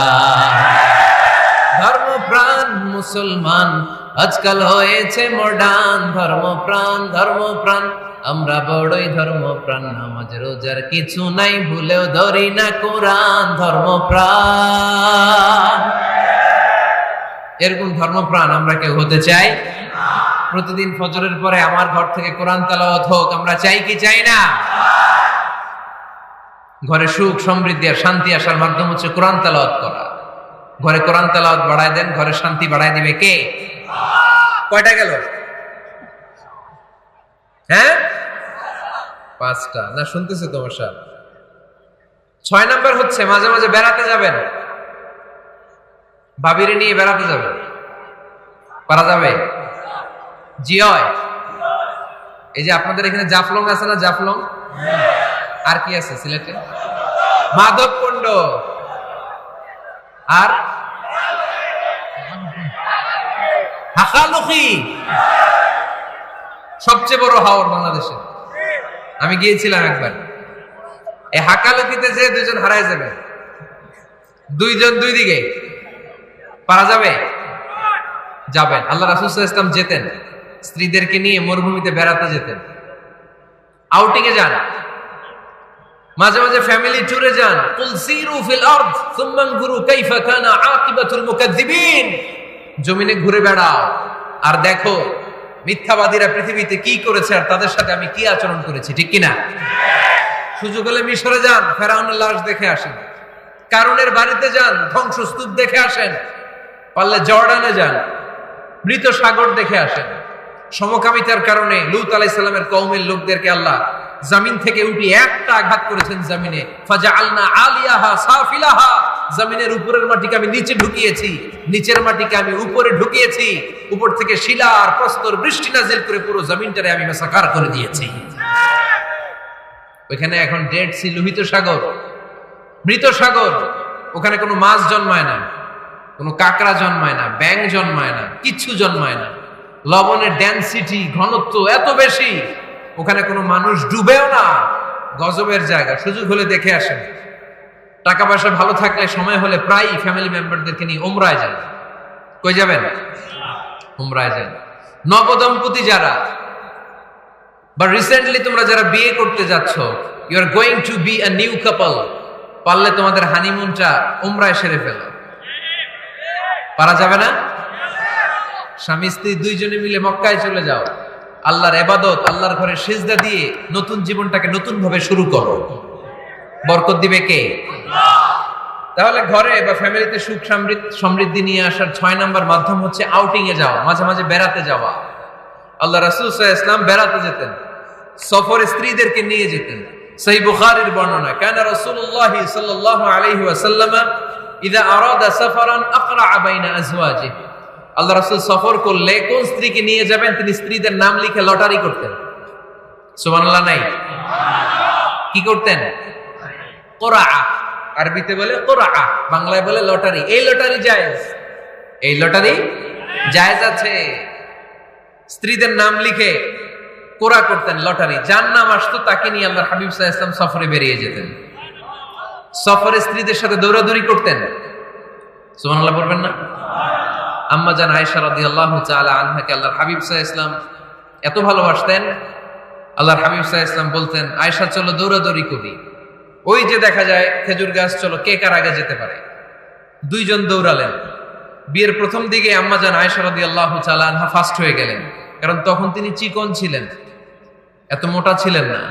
ধর্মপ্রাণ মুসলমান আজকাল হয়েছে মডার্ন, ধর্মপ্রাণ ধর্মপ্রাণ আমরা বড়ই ধর্মপ্রাণ, নামাজ রোজার কিছু নাই, ভুলেও ধরি না কোরআন ধর্মপ্রাণ। এরকম ধর্মপ্রাণ আমরা কেউ হতে চাই? প্রতিদিন ফজরের পরে আমার ঘর থেকে কোরআন তেলাওয়াত হোক, আমরা চাই কি চাই না? ঘরে সুখ সমৃদ্ধি আর শান্তি আসার মাধ্যম হচ্ছে কোরআন তেলাওয়াত করা। ঘরে কোরআন তেলাওয়াত বাড়ায় দেন, ঘরে শান্তি বাড়ায় দিবে কে? কয়টা গেল? হ্যাঁ, 5টা না? শুনতেছে তোমার সাথ। 6 নাম্বার হচ্ছে মাঝে মাঝে বেড়াতে যাবেন, ভাবিরে নিয়ে বেড়াতে যাবেন। পারা যাবে? জি হয়। এই যে আপনাদের এখানে জাফলং আছে না? জাফলং আর কি আছে সিলেটে? মাধবকুণ্ড আর হাকালুকি, সবচেয়ে বড় হাওর বাংলাদেশে। আমি গিয়েছিলাম একবার। এই হাকালুকিতে যে 2 জন হারায় যাবে, 2 জন 2 দিকে। পারা যাবে? যাবেন। আল্লাহ রাসূল সাল্লাল্লাহু আলাইহি ওয়াসাল্লাম যেতেন, স্ত্রীদেরকে নিয়ে মরুভূমিতে বেড়াতে যেতেন, আউটিং এ যান, মাঝে মাঝে ফ্যামিলি ট্যুরে যান। কুল সিরু ফিল আরদ সুম্মা আনজুরু কাইফা কানা আকিবাতুল মুকাজ্জিবিন। জমিনে ঘুরে বেড়াও আর দেখো মিথ্যাবাদীরা পৃথিবীতে কি করেছে আর তাদের সাথে আমি কি আচরণ করেছি। ঠিক কি না? সুযোগ হলে মিশরে যান, ফেরাউনের লাশ দেখে আসেন। কারুনের বাড়িতে যান, ধ্বংসস্তূপ দেখে আসেন। পারলে জর্ডানে যান, মৃত সাগর দেখে আসেন। সমকামিতার কারণে লূত আলাইহিস সালামের কওমের লোকদেরকে আল্লাহ জমিন থেকে উঠিয়ে একটা আঘাত করেছেন জমিনে। ফাজআলনা আলিয়াহা সাফিলাহা, জমিনের উপরের মাটিকে আমি নিচে ঢুকিয়েছি, নিচের মাটিকে আমি উপরে ঢুকিয়েছি। উপর থেকে শিলা আর প্রস্তর বৃষ্টি নাজিল করে পুরো জমিনটারে আমি মেসাকার করে দিয়েছি। ওখানে এখন ডেড সি, লোহিত সাগর, মৃত সাগর। ওখানে কোনো মাছ জন্মায় না, কোনো কাঁকড়া জন্মায় না, ব্যাঙ জন্মায় না, কিচ্ছু জন্মায় না। লবণের ডেনসিটি, ঘনত্ব এত বেশি, ওখানে কোনো মানুষ ডুবেও না। গজবের জায়গা। সুযোগ হলে দেখে আসেন। টাকা পয়সা ভালো থাকলে সময় হলে প্রায় ফ্যামিলি মেম্বারদেরকে নিয়ে উমরায় যান। কই যাবেন? উমরায় যান। নবদম্পতি যারা বা রিসেন্টলি তোমরা যারা বিয়ে করতে যাচ্ছ, you are going to be a new couple, পারলে তোমাদের হানিমুনটা উমরায় সেরে ফেলো। পারা যাবে না? স্বামী স্ত্রী 2 জনে মিলে মক্কায় চলে যাও, আল্লাহর ইবাদত, আল্লাহর ঘরে সিজদা দিয়ে নতুন জীবনটাকে নতুন ভাবে শুরু করো। বরকত দিবে কে? তাহলে ঘরে বা ফ্যামিলিতে সুখ সমৃদ্ধি নিয়ে আসার 6 নাম্বার মাধ্যম হচ্ছে আউটিং এ যাওয়া, মাঝে মাঝে বেড়াতে যাওয়া। আল্লাহ রাসূল সাল্লাল্লাহু আলাইহি ওয়াসাল্লাম বেড়াতে যেতেন, সফরে স্ত্রীদেরকে নিয়ে যেতেন। সহিহ বুখারীর বর্ণনা, কানা রাসূলুল্লাহ সাল্লাল্লাহু আলাইহি ওয়াসাল্লাম ইযা আরাদা সাফারান আকরা বাইনা আজওয়াজিহি। আল্লাহ রাসূল সফর করলে কোন স্ত্রীকে নিয়ে যাবেন তিনি স্ত্রীদের নাম লিখে লটারি করতেন। সুবহানাল্লাহ নাই? কি করতেন? কোরআ, আরবিতে বলে কোরআ, বাংলায় বলে লটারি। এই লটারি জায়েজ, এই লটারি জায়েজ আছে। স্ত্রীদের নাম লিখে কোরআ করতেন, লটারি। যার নাম আসতো তাকে নিয়ে আল্লাহর হাবিব সাল্লাল্লাহু আলাইহি ওয়াসাল্লাম সফরে বেরিয়ে যেতেন। সফরে স্ত্রীদের সাথে দৌড়াদৌড়ি করতেন। সুবহানাল্লাহ বলবেন না? আম্মা জান আয়েশা রাদিয়াল্লাহু তাআলা আনহাকে আল্লাহর হাবিব সাল্লাল্লাহু আলাইহি ওয়াসাল্লাম এত ভালোবাসতেন, আল্লাহর হাবিব সাল্লাল্লাহু আলাইহি ওয়াসাল্লাম বলতেন, আয়েশা চলো দৌড়াদৌড়ি করি। ওই যে দেখা যায় খেজুর গাছ, চলো কে কার আগে যেতে পারে। 2 জন দৌড়ালেন। বিয়ের প্রথম দিকে আম্মা জান আয়েশা রাদিয়াল্লাহু তাআলা আনহা ফার্স্ট হয়ে গেলেন, কারণ তখন তিনি চিকন ছিলেন, এত মোটা ছিলেন না।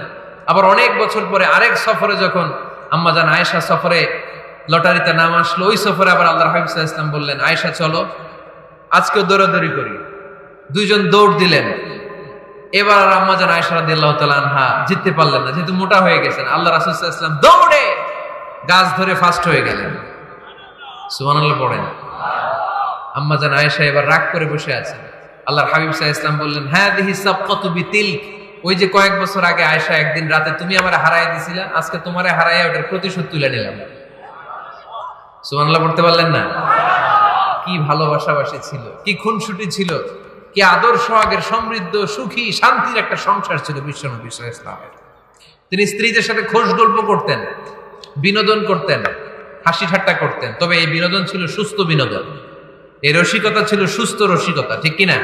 আবার অনেক বছর পরে আরেক সফরে যখন আম্মা জান আয়েশা সফরে লটারিতে নাম আসলো, ওই সফরে আবার আল্লাহর হাবিব সাল্লাল্লাহু আলাইহি ওয়াসাল্লাম বললেন, আয়েশা চলো আজকেও দৌড়াদৌড়ি করি। 2 জন দৌড় দিলেন। এবার আর আম্মা জান আয়েশা রাদিয়াল্লাহু তাআলা আনহা জিততে পারলেন না, যেহেতু মোটা হয়ে গেছেন। আল্লাহ রাসূল সাল্লাল্লাহু আলাইহি ওয়াসাল্লাম দৌড়ে গাছ ধরে ফার্স্ট হয়ে গেলেন। সুবহানাল্লাহ পড়েন। আম্মা জান আয়েশা এবার রাগ করে বসে আছেন। আল্লাহর হাবিব সাল্লাল্লাহু আলাইহি ওয়াসাল্লাম বললেন, হাদিহি সাবকাতু বিতিলক ওই যে কয়েক বছর আগে আয়েশা একদিন রাতে তুমি আমারে হারাই দিছিলা, আজকে তোমারে হারাইয়া ওটার প্রতিশোধ তুলে নিলাম। সুবহানাল্লাহ পড়তে পারলেন না? কি ভালোবাসাবাসি ছিল, কি খুনসুটি ছিল, কি আদর্শ আগের সমৃদ্ধ সুখী শান্তির একটা সংসার ছিল বিশ্বনবী সাল্লাল্লাহু আলাইহি ওয়াসাল্লামের। তিনি স্ত্রীদের সাথে খোশ গল্প করতেন, বিনোদন করতেন, হাসি ঠাট্টা করতেন, তবে এই বিনোদন ছিল সুস্থ বিনোদন, এই রসিকতা ছিল সুস্থ রসিকতা, ঠিক কিনা?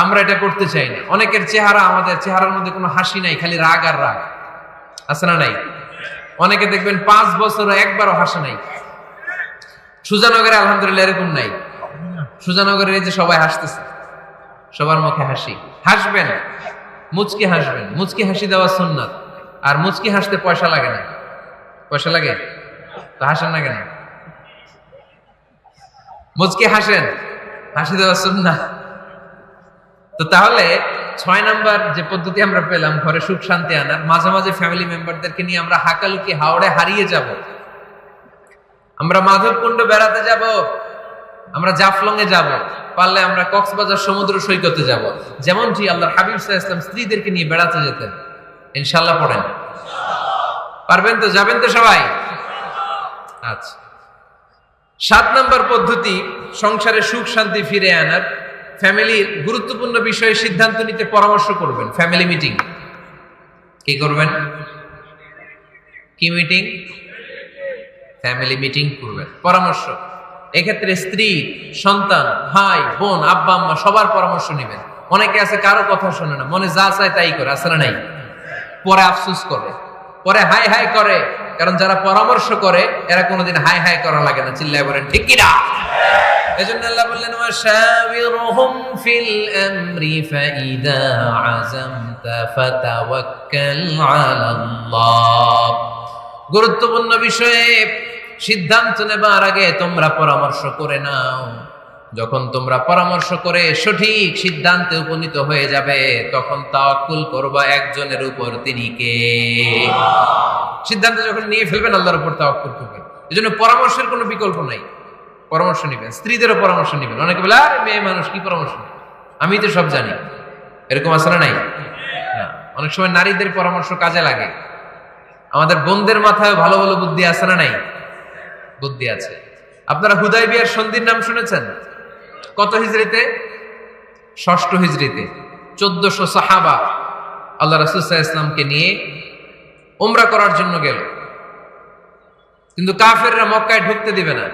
আমরা এটা করতে চাই না। অনেকের চেহারা, আমাদের চেহারার মধ্যে কোনো হাসি নাই, খালি রাগ আর রাগ, আছে না নাই? অনেকে দেখবেন 5 বছর একবারও হাসে নাই। সুজানগরে আলহামদুলিল্লাহ এরকম নাই। সুজানগরের এই যে সবাই হাসতেছে, সবার মুখে হাসি, হাসবেন, মুচকি হাসবেন, মুচকি হাসি দেওয়া সুন্নাত। আর মুচকি হাসতে পয়সা লাগে না। পয়সা লাগে তো হাসেন না কেন? মুচকি হাসেন, হাসি দেওয়া সুন্নাত। তো তাহলে 6 নাম্বার যে পদ্ধতি আমরা পেলাম ঘরে সুখ শান্তি আনার, মাঝে মাঝে ফ্যামিলি মেম্বারদেরকে নিয়ে আমরা হাকালুকি হাওড়ে হারিয়ে যাব, আমরা মাধবকুণ্ড বেড়াতে যাব, আমরা জাফলং এ যাব, পারলে আমরা কক্সবাজার সমুদ্র সৈকতে যাব, যেমনটি আল্লাহর হাবিব সাল্লাল্লাহু আলাইহি ওয়াসাল্লাম স্ত্রীদেরকে নিয়ে বেড়াতে যেতেন। ইনশাআল্লাহ পড়েন, পারবেন তো? যাবেন তো সবাই? আচ্ছা, 7 নাম্বার পদ্ধতি সংসারে সুখ শান্তি ফিরে আনার, ফ্যামিলির গুরুত্বপূর্ণ বিষয়ে সিদ্ধান্ত নিতে পরামর্শ করবেন। ফ্যামিলি মিটিং কি করবেন? কি মিটিং? ফ্যামিলি মিটিং করবেন, পরামর্শ। এক্ষেত্রে স্ত্রী, সন্তান, ভাই, বোন, আব্বা আম্মা সবার পরামর্শ নেবেন। অনেকে আছে কারো কথা শোনে না, মনে যা চায় তাই করে, আছে না নাই? পরে আফসোস করে, পরে হাই হাই করে, কারণ যারা পরামর্শ করে এরা কোনোদিন হাই হাই করা লাগে না। চিল্লায় বলেন ঠিক কি না? এজন্য আল্লাহ বললেন ওয়াশাবিরহুম ফিল আমরি ফাইদা আযামতা ফাতাওয়াক্কাল আলাল্লাহ। গুরুত্বপূর্ণ বিষয়ে সিদ্ধান্ত নেবার আগে তোমরা পরামর্শ করে নাও। যখন তোমরা পরামর্শ করে সঠিক সিদ্ধান্তে উপনীত হয়ে যাবে, তখন তাওয়াক্কুল করবা একজনের উপর, তিনি কে? সিদ্ধান্ত যখন নিয়ে ফেলবেন আল্লাহর উপর তাওয়াক্কুল করবেন। এজন্য পরামর্শের কোনো বিকল্প নাই। পরামর্শ নেবেন, স্ত্রীদেরও পরামর্শ নেবেন। অনেকে বলে আরে মেয়ে মানুষ, কি পরামর্শ নেবে, আমি তো সব জানি, এরকম আছে না নাই? অনেক সময় নারীদের পরামর্শ কাজে লাগে। আমাদের বোনদের মাথায় ভালো ভালো বুদ্ধি আছে না নাই? বুদ্ধি আছে। আপনারা হুদাইবিয়ার সন্ধির নাম শুনেছেন? কত হিজরিতে? 6ষ্ঠ হিজরিতে 1400 সাহাবা আল্লাহ রাসূল সাল্লাল্লাহু আলাইহি ওয়াসাল্লামকে নিয়ে উমরা করার জন্য গেল, কিন্তু কাফেররা মক্কায় ঢুকতে দিবে না।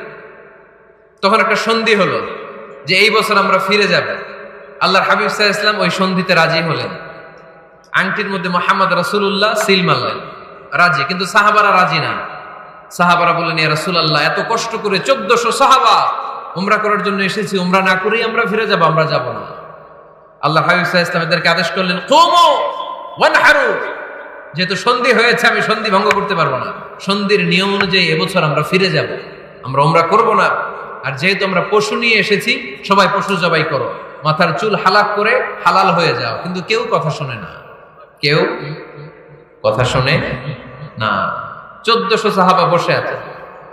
তখন একটা সন্ধি হলো যে এই বছর আমরা ফিরে যাব। আল্লাহর হাবিব সাল্লাল্লাহু আলাইহি ওয়াসাল্লাম ওই সন্ধিতে রাজি হলেন। আংটির মধ্যে মুহাম্মদ রাসূলুল্লাহ সিল মারলেন, রাজি, কিন্তু সাহাবারা রাজি না। সাহাবারা বললেন ইয়া রাসূলুল্লাহ, এত কষ্ট করে 1400 সাহাবা উমরা করার জন্য এসেছি, উমরা না করেই আমরা ফিরে যাব, আমরা যাব না। আল্লাহ হাবিব সাল্লাল্লাহু আলাইহি ওয়াসাল্লাম এদেরকে আদেশ করলেন কুমু ওয়ানহারু, যেহেতু সন্ধি হয়েছে আমি সন্ধি ভঙ্গ করতে পারবো না, সন্ধির নিয়ম অনুযায়ী এবছর আমরা ফিরে যাব, আমরা উমরা করব না। আর যেহেতু আমরা পশু নিয়ে এসেছি, সবাই পশু জবাই করো, মাথার চুল হালাক করে হালাল হয়ে যাও। কিন্তু কেউ কথা শোনে না, কেউ কথা শোনে না। 1400 সাহাবা বসে আছে।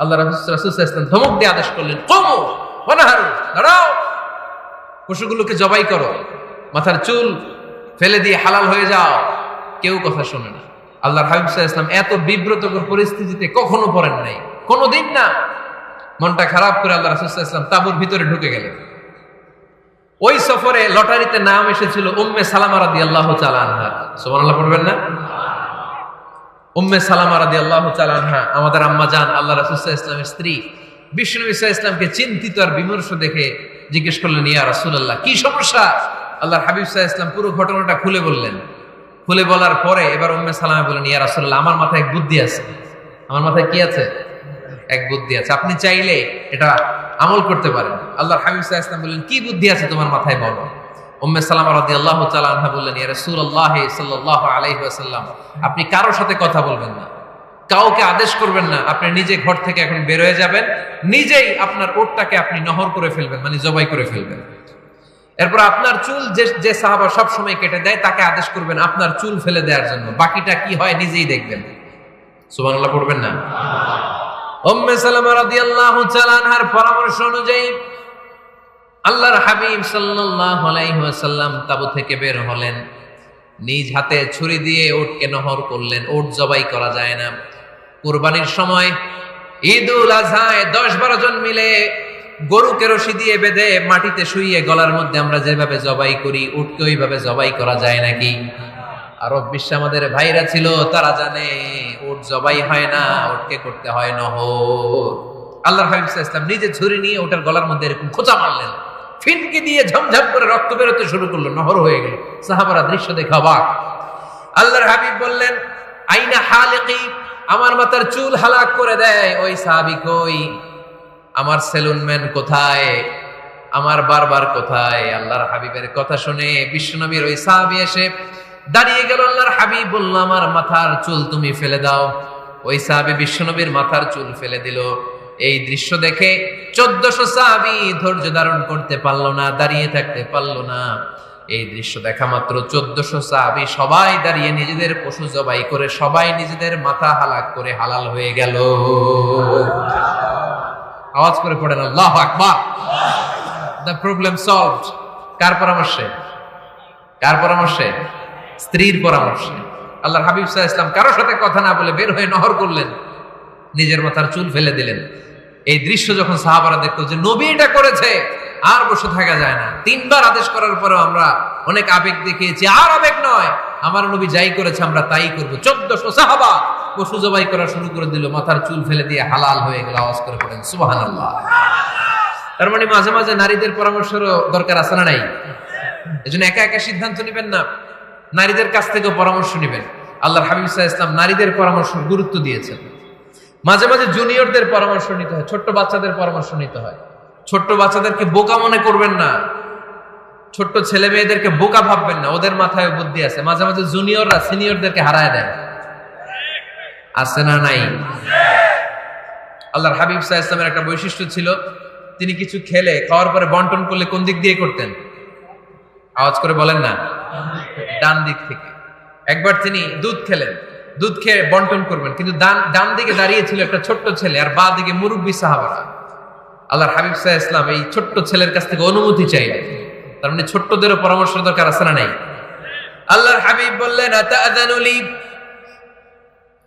আল্লাহ রাসূল সাল্লাল্লাহু আলাইহি ওয়াসাল্লাম ধমক দিয়ে আদেশ করলেন কুমু ওয়ানহারু, দাঁড়াও, পশুগুলোকে জবাই করো, মাথার চুল ফেলে দিয়ে হালাল হয়ে যাও। কেউ কথা শোনে না। আল্লাহর হাবিব সাল্লাল্লাহু আলাইহি ওয়াসাল্লাম এত বিব্রতকর পরিস্থিতিতে কখনো পড়েন নাই, কোনোদিন না। মনটা খারাপ করে আল্লাহ রাসূল সাল্লাল্লাহু আলাইহি ওয়াসাল্লাম তাঁবুর ভিতরে ঢুকে গেলেন। ওই সফরে লটারিতে নাম এসেছিল উম্মে সালামা রাদিয়াল্লাহু তাআলা আনহা। সুবহানাল্লাহ পড়বেন না? উম্মে সালামা রাদিয়াল্লাহু তাআলা আনহা আমাদের আম্মা জান, আল্লাহ রাসূল সাল্লাল্লাহু আলাইহি ওয়াসাল্লামের স্ত্রী। বিশ্বনবী সাল্লাল্লাহু আলাইহি ওয়াসাল্লামকে চিন্তিত আর বিমর্ষ দেখে জিজ্ঞেস করলেন ইয়া রাসূলুল্লাহ, কি সমস্যা? আল্লাহর হাবিব সাল্লাল্লাহু আলাইহি ওয়াসাল্লাম পুরো ঘটনাটা খুলে বললেন। খুলে বলার পরে এবার উম্মে সালামা বলেন ইয়া রাসূলুল্লাহ, আমার মাথায় এক বুদ্ধি আছে। আমার মাথায় কি আছে? এক বুদ্ধি আছে, আপনি চাইলে এটা আমল করতে পারেন। আল্লাহর হাবিব সাল্লাল্লাহু আলাইহি ওয়াসাল্লাম বললেন কি বুদ্ধি আছে তোমার মাথায়, বলো। উম্মে সালামা রাদিয়াল্লাহু তাআলা আনহা বললেন ইয়া রাসূলুল্লাহ সাল্লাল্লাহু আলাইহি ওয়াসাল্লাম, আপনি কারোর সাথে কথা বলবেন না, কাউকে আদেশ করবেন না, আপনি নিজে ঘর থেকে এখন বের হয়ে যাবেন, নিজেই আপনার ওটটাকে আপনি নহর করে ফেলবেন, মানে জবাই করে ফেলবেন। এরপর আপনার চুল যে সাহাবা সব সময় কেটে দেয় তাকে আদেশ করবেন আপনার চুল ফেলে দেওয়ার জন্য, বাকিটা কি হয় নিজেই দেখবেন। সুবহানাল্লাহ পড়বেন না? উম্মে সালামা রাদিয়াল্লাহু তাআলা আনহার পরামর্শ অনুযায়ী আল্লাহর হাবিব সাল্লাল্লাহু আলাইহি ওয়াসাল্লাম তাবু থেকে বের হলেন। নিজ হাতে ছুরি দিয়ে উটকে নহর করলেন। উট জবাই করা যায় না। কুরবানির সময় ঈদুল আজহায় 10-12 জন মিলে গরুকে রশি দিয়ে বেঁধে মাটিতে শুইয়ে গলার মধ্যে আমরা যেভাবে জবাই করি, উটকে ওইভাবে জবাই করা যায় নাকি? আরব বিশ্বে আমাদের ভাইরা ছিল, তারা জানে উট জবাই হয় না, উটকে করতে হয় নহর। আল্লাহর হাবিব সাল্লাল্লাহু আলাইহি ওয়াসাল্লাম নিজে ছুরি নিয়ে ওটার গলার মধ্যে এরকম খোঁচা মারলেন, ফিনকি দিয়ে ঝমঝম করে রক্ত বেরোতে শুরু করলো, নহর হয়ে গেল। সাহাবারা দৃশ্য দেখে অবাক। আল্লাহর হাবিব বললেন, আইনা হালিকি, আমার মাথার চুল হালাক করে দেয় ওই সাহাবী কই? আমার সেলুনম্যান কোথায়? আমার বারবার কোথায়? আল্লাহর হাবিবের কথা শুনে বিশ্বনবীর ওই সাহাবী এসে দাঁড়িয়ে গেল। আল্লাহর হাবিব বলল, আমার মাথার চুল তুমি ফেলে দাও। ওই সাহাবী বিশ্বনবীর মাথার চুল ফেলে দিল। এই দৃশ্য দেখে 1400 সাহাবী ধৈর্য ধারণ করতে পারলো না, দাঁড়িয়ে থাকতে পারলো না। এই দৃশ্য দেখা মাত্র 1400 সাহাবী সবাই দাঁড়িয়ে নিজেদের পশু জবাই করে সবাই নিজেদের মাথা হালাক করে হালাল হয়ে গেল। আওয়াজ করে পড়েন আল্লাহু আকবার। The problem solved. কার পরামর্শে? কার পরামর্শে? স্ত্রীর পরামর্শে। আল্লাহর হাবিব সাল্লাল্লাহু আলাইহি ওয়াসাল্লাম কারোর সাথে কথা না বলে বের হয়ে নহর করলেন, নিজের মাথার চুল ফেলে দিলেন। এই দৃশ্য যখন সাহাবারা দেখতো যে নবী এটা করেছে, আর বসে থাকা যায় না। 3বার আদেশ করার পরেও আমরা অনেক আবেগ দেখিয়েছি, আর আবেগ নয়, আমার নবী যাই করেছে আমরা তাই করবো। 1400 সাহাবা পশু জবাই করা শুরু করে দিল, মাথার চুল ফেলে দিয়ে হালাল হয়ে গেল। আওয়াজ করে পড়েন সুবহানাল্লাহ। তার মানে মাঝে মাঝে নারীদের পরামর্শেরও দরকার আছে না নাই? এজন্য একা একা সিদ্ধান্ত নেবেন না, নারীদের কাছ থেকেও পরামর্শ নেবেন। আল্লাহর হাবিব সাল্লাল্লাহু আলাইহি ওয়াসাল্লাম নারীদের পরামর্শ গুরুত্ব দিয়েছেন। মাঝে মাঝে জুনিয়রদের পরামর্শ নিতে হয়, ছোট্ট বাচ্চাদের পরামর্শ নিতে হয়। ছোট্ট বাচ্চাদেরকে বোকা মনে করবেন না, ছোট্ট ছেলে মেয়েদেরকে বোকা ভাববেন না, ওদের মাথায় বুদ্ধি আছে। মাঝে মাঝে জুনিয়ররা সিনিয়রদেরকে হারায় দেয়, আছে না নাই? আল্লাহর হাবিব সাল্লাল্লাহু আলাইহি ওয়াসাল্লামের একটা বৈশিষ্ট্য ছিল, তিনি কিছু খেলে খাওয়ার পরে বন্টন করলে কোন দিক দিয়ে করতেন? আওয়াজ করে বলেন না, ডান দিক থেকে। একবার তিনি দুধ খেলেন, দুধ খেয়ে বন্টন করবেন, কিন্তু ডান দিকে দাঁড়িয়ে ছিল একটা ছোট্ট ছেলে আর বাঁ দিকে মুরব্বী সাহাবারা। আল্লাহর হাবিব সাল্লাল্লাহু আলাইহি ওয়াসাল্লাম এই ছোট্ট ছেলের কাছ থেকে অনুমতি চাইলেন। তার মানে ছোট্টদেরও পরামর্শ দরকার আছে না নাই? আল্লাহর হাবিব বললেন, আতাআযানু লি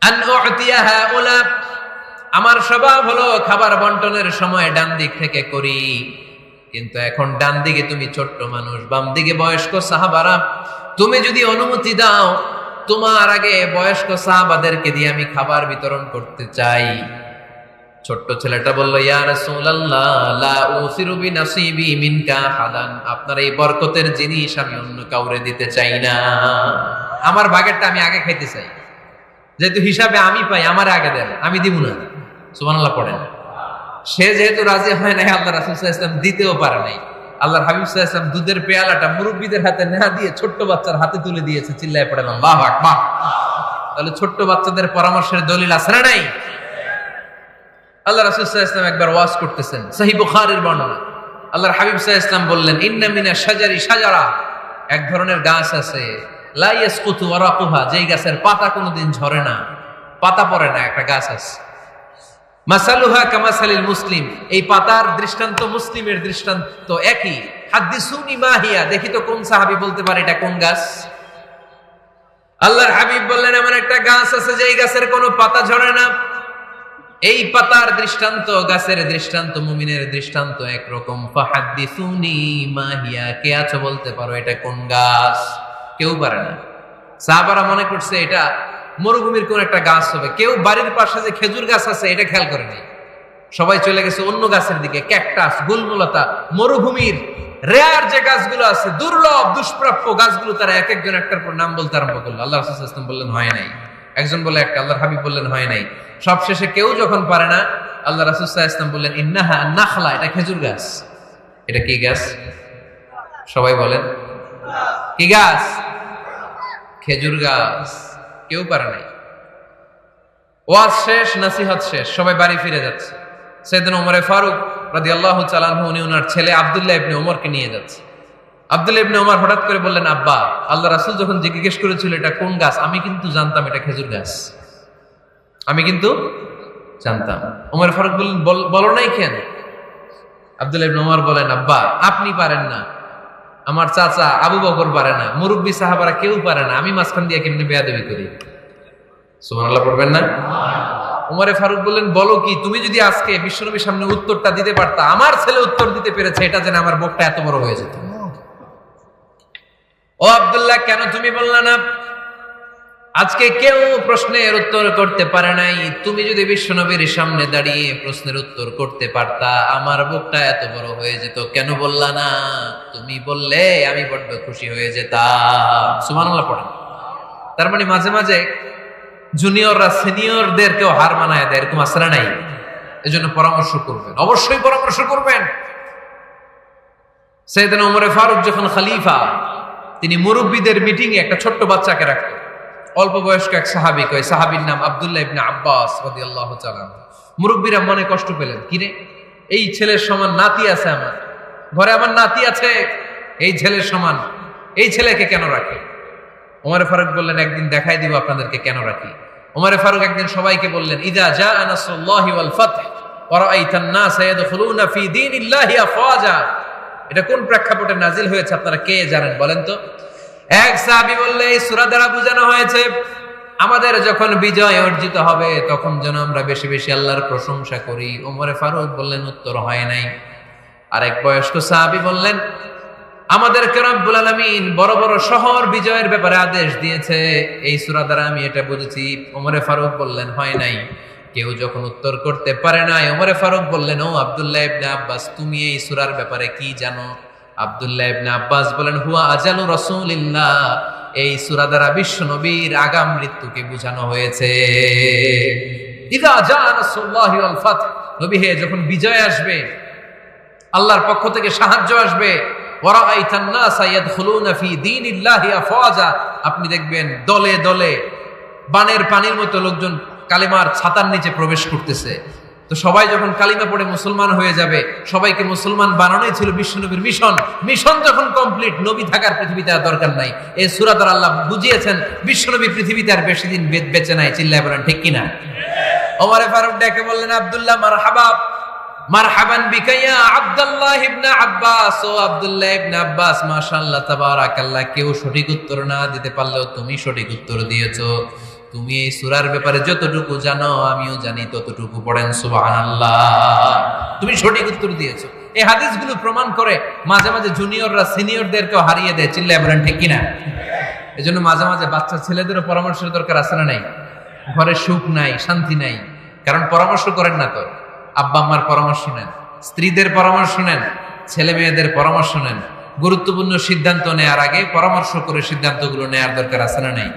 আন উ'তিয়া হাউলা, আমার স্বভাব হলো খাবার বন্টনের সময় ডান দিক থেকে করি, কিন্তু এখন ডান দিকে তুমি ছোট্ট মানুষ, বাম দিকে বয়স্ক সাহাবারা, তুমি যদি অনুমতি দাও তোমার আগে বয়স্ক সাহাবাদেরকে দিয়ে আমি খাবার বিতরণ করতে চাই। ছোট্ট ছেলেটা বলল, ইয়া রাসূলুল্লাহ, লা উসিরু বিনাসিবি মিনকা হাদান, আপনার এই বরকতের জিনিস আমি অন্য কাউরে দিতে চাই না, আমার ভাগেরটা আমি আগে খাইতে চাই। যেহেতু হিসাবে আমি পাই, আমারে আগে দেন, আমি দিব না। সুবহানাল্লাহ পড়েন। সে যেহেতু রাজি হয় নাই, আল্লাহ রাসূল সাল্লাল্লাহু আলাইহি ওয়াসাল্লাম দিতেও পারে নাই। আল্লাহর হাবিব সাল্লাল্লাহু আলাইহি ওয়াসাল্লাম দুধের পেয়ালাটা মুরব্বিদের হাতে না দিয়ে ছোট্ট বাচ্চার হাতে তুলে দিয়েছে। চিল্লায় পড়েন আল্লাহু আকবার। তাহলে ছোট্ট বাচ্চাদের পরামর্শের দলিল আছে না নাই? আল্লাহ রাসূল সাল্লাল্লাহু আলাইহি ওয়াসাল্লাম একবার ওয়াজ করতেছেন, সহিহ বুখারীর বর্ণনা। আল্লাহর হাবিব সাল্লাল্লাহু আলাইহি ওয়াসাল্লাম বললেন, ইন্না মিনা শাজারি শাজারা, এক ধরনের গাছ আছে, লা ইয়াসকুতু ওয়ারাকুহা, যেই গাছের পাতা কোনোদিন ঝরে না, পাতা পড়ে না, একটা গাছ আছে। মাসালুহা কামাসালিল মুসলিম, এই পাতার দৃষ্টান্ত মুসলিমের দৃষ্টান্ত একই। হাদিসুনি মা হিয়া, দেখি তো কোন সাহাবী বলতে পারে এটা কোন গাছ? আল্লাহর হাবিব বললেন, এমন একটা গাছ আছে যেই গাছের কোনো পাতা ঝরে না। এই পাতার দৃষ্টান্ত, গাছের দৃষ্টান্ত, মুমিনের দৃষ্টান্ত একরকম। ফাহাদিসুনি মা হিয়া, কে আছো বলতে পারো এটা কোন গাছ? কেউ পারে না। সাহাবারা মনে করছে এটা মরুভূমির কোন একটা গাছ হবে। কেউ বাড়ির পাশে যে খেজুর গাছ আছে এটা খেয়াল করে নাই, সবাই চলে গেছে অন্য গাছের দিকে। ক্যাকটাস, গুলমুলতা, মরুভূমির রেয়ার যে গাছগুলো আছে, দুর্লভ দুষ্প্রাপ্য গাছগুলো, তারা এক একজন একটার পর নাম বলতে আরম্ভ করলো। আল্লাহ রাসূল সাল্লাল্লাহু আলাইহি ওয়াসাল্লাম বললেন হয় নাই, একজন বলে একটা, আল্লাহর হাবিব বললেন হয় নাই। সবশেষে কেউ যখন পারে না, আল্লাহ রাসূল সাল্লাল্লাহু আলাইহি ওয়াসাল্লাম বললেন, ইন্নাহা নাখলা, এটা খেজুর গাছ। এটা কি গাছ? সবাই বলেন, কি গাছ? খেজুর গাছ। কেউ পারে নাই। ওয়াজ শেষ, নসিহত শেষ, সবাই বাড়ি ফিরে যাচ্ছে। সাইয়েদনা ওমর ফারুক রাদিয়াল্লাহু তাআলা আনহু উনি ওনার ছেলে আব্দুল্লাহ ইবনে ওমরকে নিয়ে যাচ্ছে। আব্দুল্লাহ ইবনে ওমর হঠাৎ করে বললেন, আব্বা, আল্লাহ রাসূল যখন জিজ্ঞেস করেছিল এটা কোন গাছ, আমি কিন্তু জানতাম এটা খেজুর গাছ, আমি কিন্তু জানতাম। ওমর ফারুক বললেন, বলো নাই কেন? আব্দুল্লাহ ইবনে ওমর বলেন, আব্বা, আপনি পারেন না, আমার চাচা আবু বকর পারে না, মুরব্বী সাহাবারা কেউ পারে না, আমি মাঝখান দিয়ে কেমনি বেয়াদবি করি। সুবহানাল্লাহ পড়বেন না? উমরে ফারুক বললেন, বলো কি, তুমি যদি আজকে বিশ্বনবীর সামনে উত্তরটা দিতে পারতা, আমার ছেলে উত্তর দিতে পেরেছে, এটা যেন আমার বুকটা এত বড় হয়ে যেত। ও আব্দুল্লাহ, কেন তুমি বললা না? আজকে কেউ প্রশ্নের উত্তর করতে পারে নাই, তুমি যদি বিশ্বনবীর সামনে দাঁড়িয়ে প্রশ্নের উত্তর করতে পারতা, আমার বুকটা এত বড় হয়ে যেত। কেন বললা না? তুমি বললে আমি বড্ড খুশি হয়ে যেতাম। সুবহানাল্লাহ পড়েন। তার মানে মাঝে মাঝে জুনিয়ররা সিনিয়রদেরকেও হার মানায় দেয়, এরকম আসলে নাই? এজন্য পরামর্শ করবেন, অবশ্যই পরামর্শ করবেন। সাইয়েদনা ওমর ফারুক যখন খলিফা, তিনি মুরব্বীদের মিটিং এ একটা ছোট্ট বাচ্চাকে রাখতেন, অল্প বয়স্ক এক সাহাবী, ওই সাহাবীর নাম আব্দুল্লাহ ইবনে আব্বাস রাদিয়াল্লাহু তাআলা। মুরব্বীরা মনে কষ্ট পেলেন, কিরে এই ছেলের সমান নাতি আছে আমার ঘরে, আমার নাতি আছে এই ছেলের সমান, এই ছেলেকে কেন রাখে? ওমর ফারুক বললেন, একদিন দেখাই দিব আপনাদেরকে কেন রাখি। ওমর ফারুক একদিন সবাইকে বললেন, ইযা জাআ নাসরুল্লাহি ওয়াল ফাতহ ওয়া রাআইতান নাস ইয়াদখুলুনা ফি দীনিল্লাহি আফওয়াজা। এটা কোন প্রেক্ষাপটে নাজিল হয়েছে আপনারা কে জানেন বলেন তো? এক সাহাবী বললে, এই সূরা দ্বারা বোঝানো হয়েছে আমাদের যখন বিজয় অর্জিত হবে তখন যেন আমরা বেশি বেশি আল্লাহর প্রশংসা করি। ওমর ফারুক বললেন, উত্তর হয় নাই। আরেক বয়স্ক সাহাবী বললেন, আমাদেরকে রব্বুল আলামিন বড় বড় শহর বিজয়ের ব্যাপারে আদেশ দিয়েছে, এই সূরা দ্বারা আমি এটা বুঝেছি। ওমর ফারুক বললেন, হয় নাই। কেউ যখন উত্তর করতে পারে না, ওমর ফারুক বললেন, ও আব্দুল্লাহ ইবনে আব্বাস, তুমি এই সূরার ব্যাপারে কি জানো? আব্দুল্লাহ ইবনে আব্বাস বলেন, হুয়া আজালু রাসূলিল্লাহ, এই সূরা দ্বারা বিশ্ব নবীর আগাম মৃত্যুকে বোঝানো হয়েছে। ইযা জাআ নাসরুল্লাহি ওয়াল ফাতহ, নবী হে যখন বিজয় আসবে, আল্লাহর পক্ষ থেকে সাহায্য আসবে, ওয়া রাআইতান নাস ইয়াদখুলুনা ফি দীনিল্লাহি আফওয়াজা, আপনি দেখবেন দলে দলে বানের পানির মতো লোকজন কালিমার ছাতার নিচে প্রবেশ করতেছে। তো সবাই যখন কালিমা পড়ে মুসলমান হয়ে যাবে, সবাইকে মুসলমান বানানোই ছিল বিশ্বনবীর মিশন। মিশন যখন কমপ্লিট, নবী থাকার পৃথিবীতে আর দরকার নাই। এই সূরা দ্বারা আল্লাহ বুঝিয়েছেন বিশ্বনবী পৃথিবীতে আর বেশি দিন বেঁচে নাই। চিল্লায় বলেন ঠিক কিনা? ওমর ফারুক ডেকে বললেন, আব্দুল্লাহ মারহাবা, মারহাবান বিকা ইয়া আব্দুল্লাহ ইবনে আব্বাস। ও আব্দুল্লাহ ইবনে আব্বাস, মাশাআল্লাহ তাবারাকাল্লাহ, কেউ সঠিক উত্তর না দিতে পারলেও তুমি সঠিক উত্তর দিয়েছো। তুমি এই সূরার ব্যাপারে যতটুকু জানো আমিও জানি ততটুকু। পড়েন সুবহানাল্লাহ। তুমি সঠিক উত্তর দিয়েছো। এই হাদিসগুলো প্রমাণ করে মাঝে মাঝে জুনিয়ররা সিনিয়রদেরকেও হারিয়ে দেয়। চিল্লায় বলেন ঠিক কিনা? এজন্য মাঝে মাঝে বাচ্চা ছেলেদেরও পরামর্শের দরকার আছে না নাই? ঘরে সুখ নাই, শান্তি নাই, কারণ পরামর্শ করেন না তো। আব্বা আম্মার পরামর্শ নেন, স্ত্রীদের পরামর্শ নেন, ছেলে মেয়েদের পরামর্শ নেন। গুরুত্বপূর্ণ সিদ্ধান্ত নেওয়ার আগে পরামর্শ করে সিদ্ধান্তগুলো নেওয়ার দরকার আছে না নাই?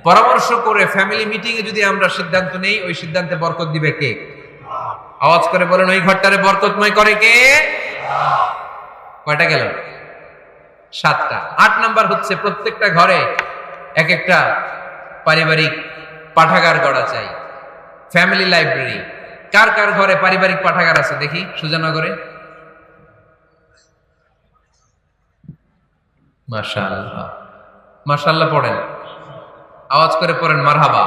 পরামর্শ করে ফ্যামিলি মিটিং এ যদি আমরা সিদ্ধান্ত নেই, ওই সিদ্ধান্তে বরকত দিবে কে? আওয়াজ করে বলেন, ওই ঘরটারে বরকতময় করে কে? কয়টা গেল? 7টা। 8 নাম্বার হচ্ছে, প্রত্যেকটা ঘরে এক একটা পারিবারিক পাঠাগার গড়া চাই, ফ্যামিলি লাইব্রেরি। কার কার ঘরে পারিবারিক পাঠাগার আছে দেখি সুজানগরে? মাশাআল্লাহ, মাশাআল্লাহ পড়েন, আওয়াজ করে পড়েন মারহাবা।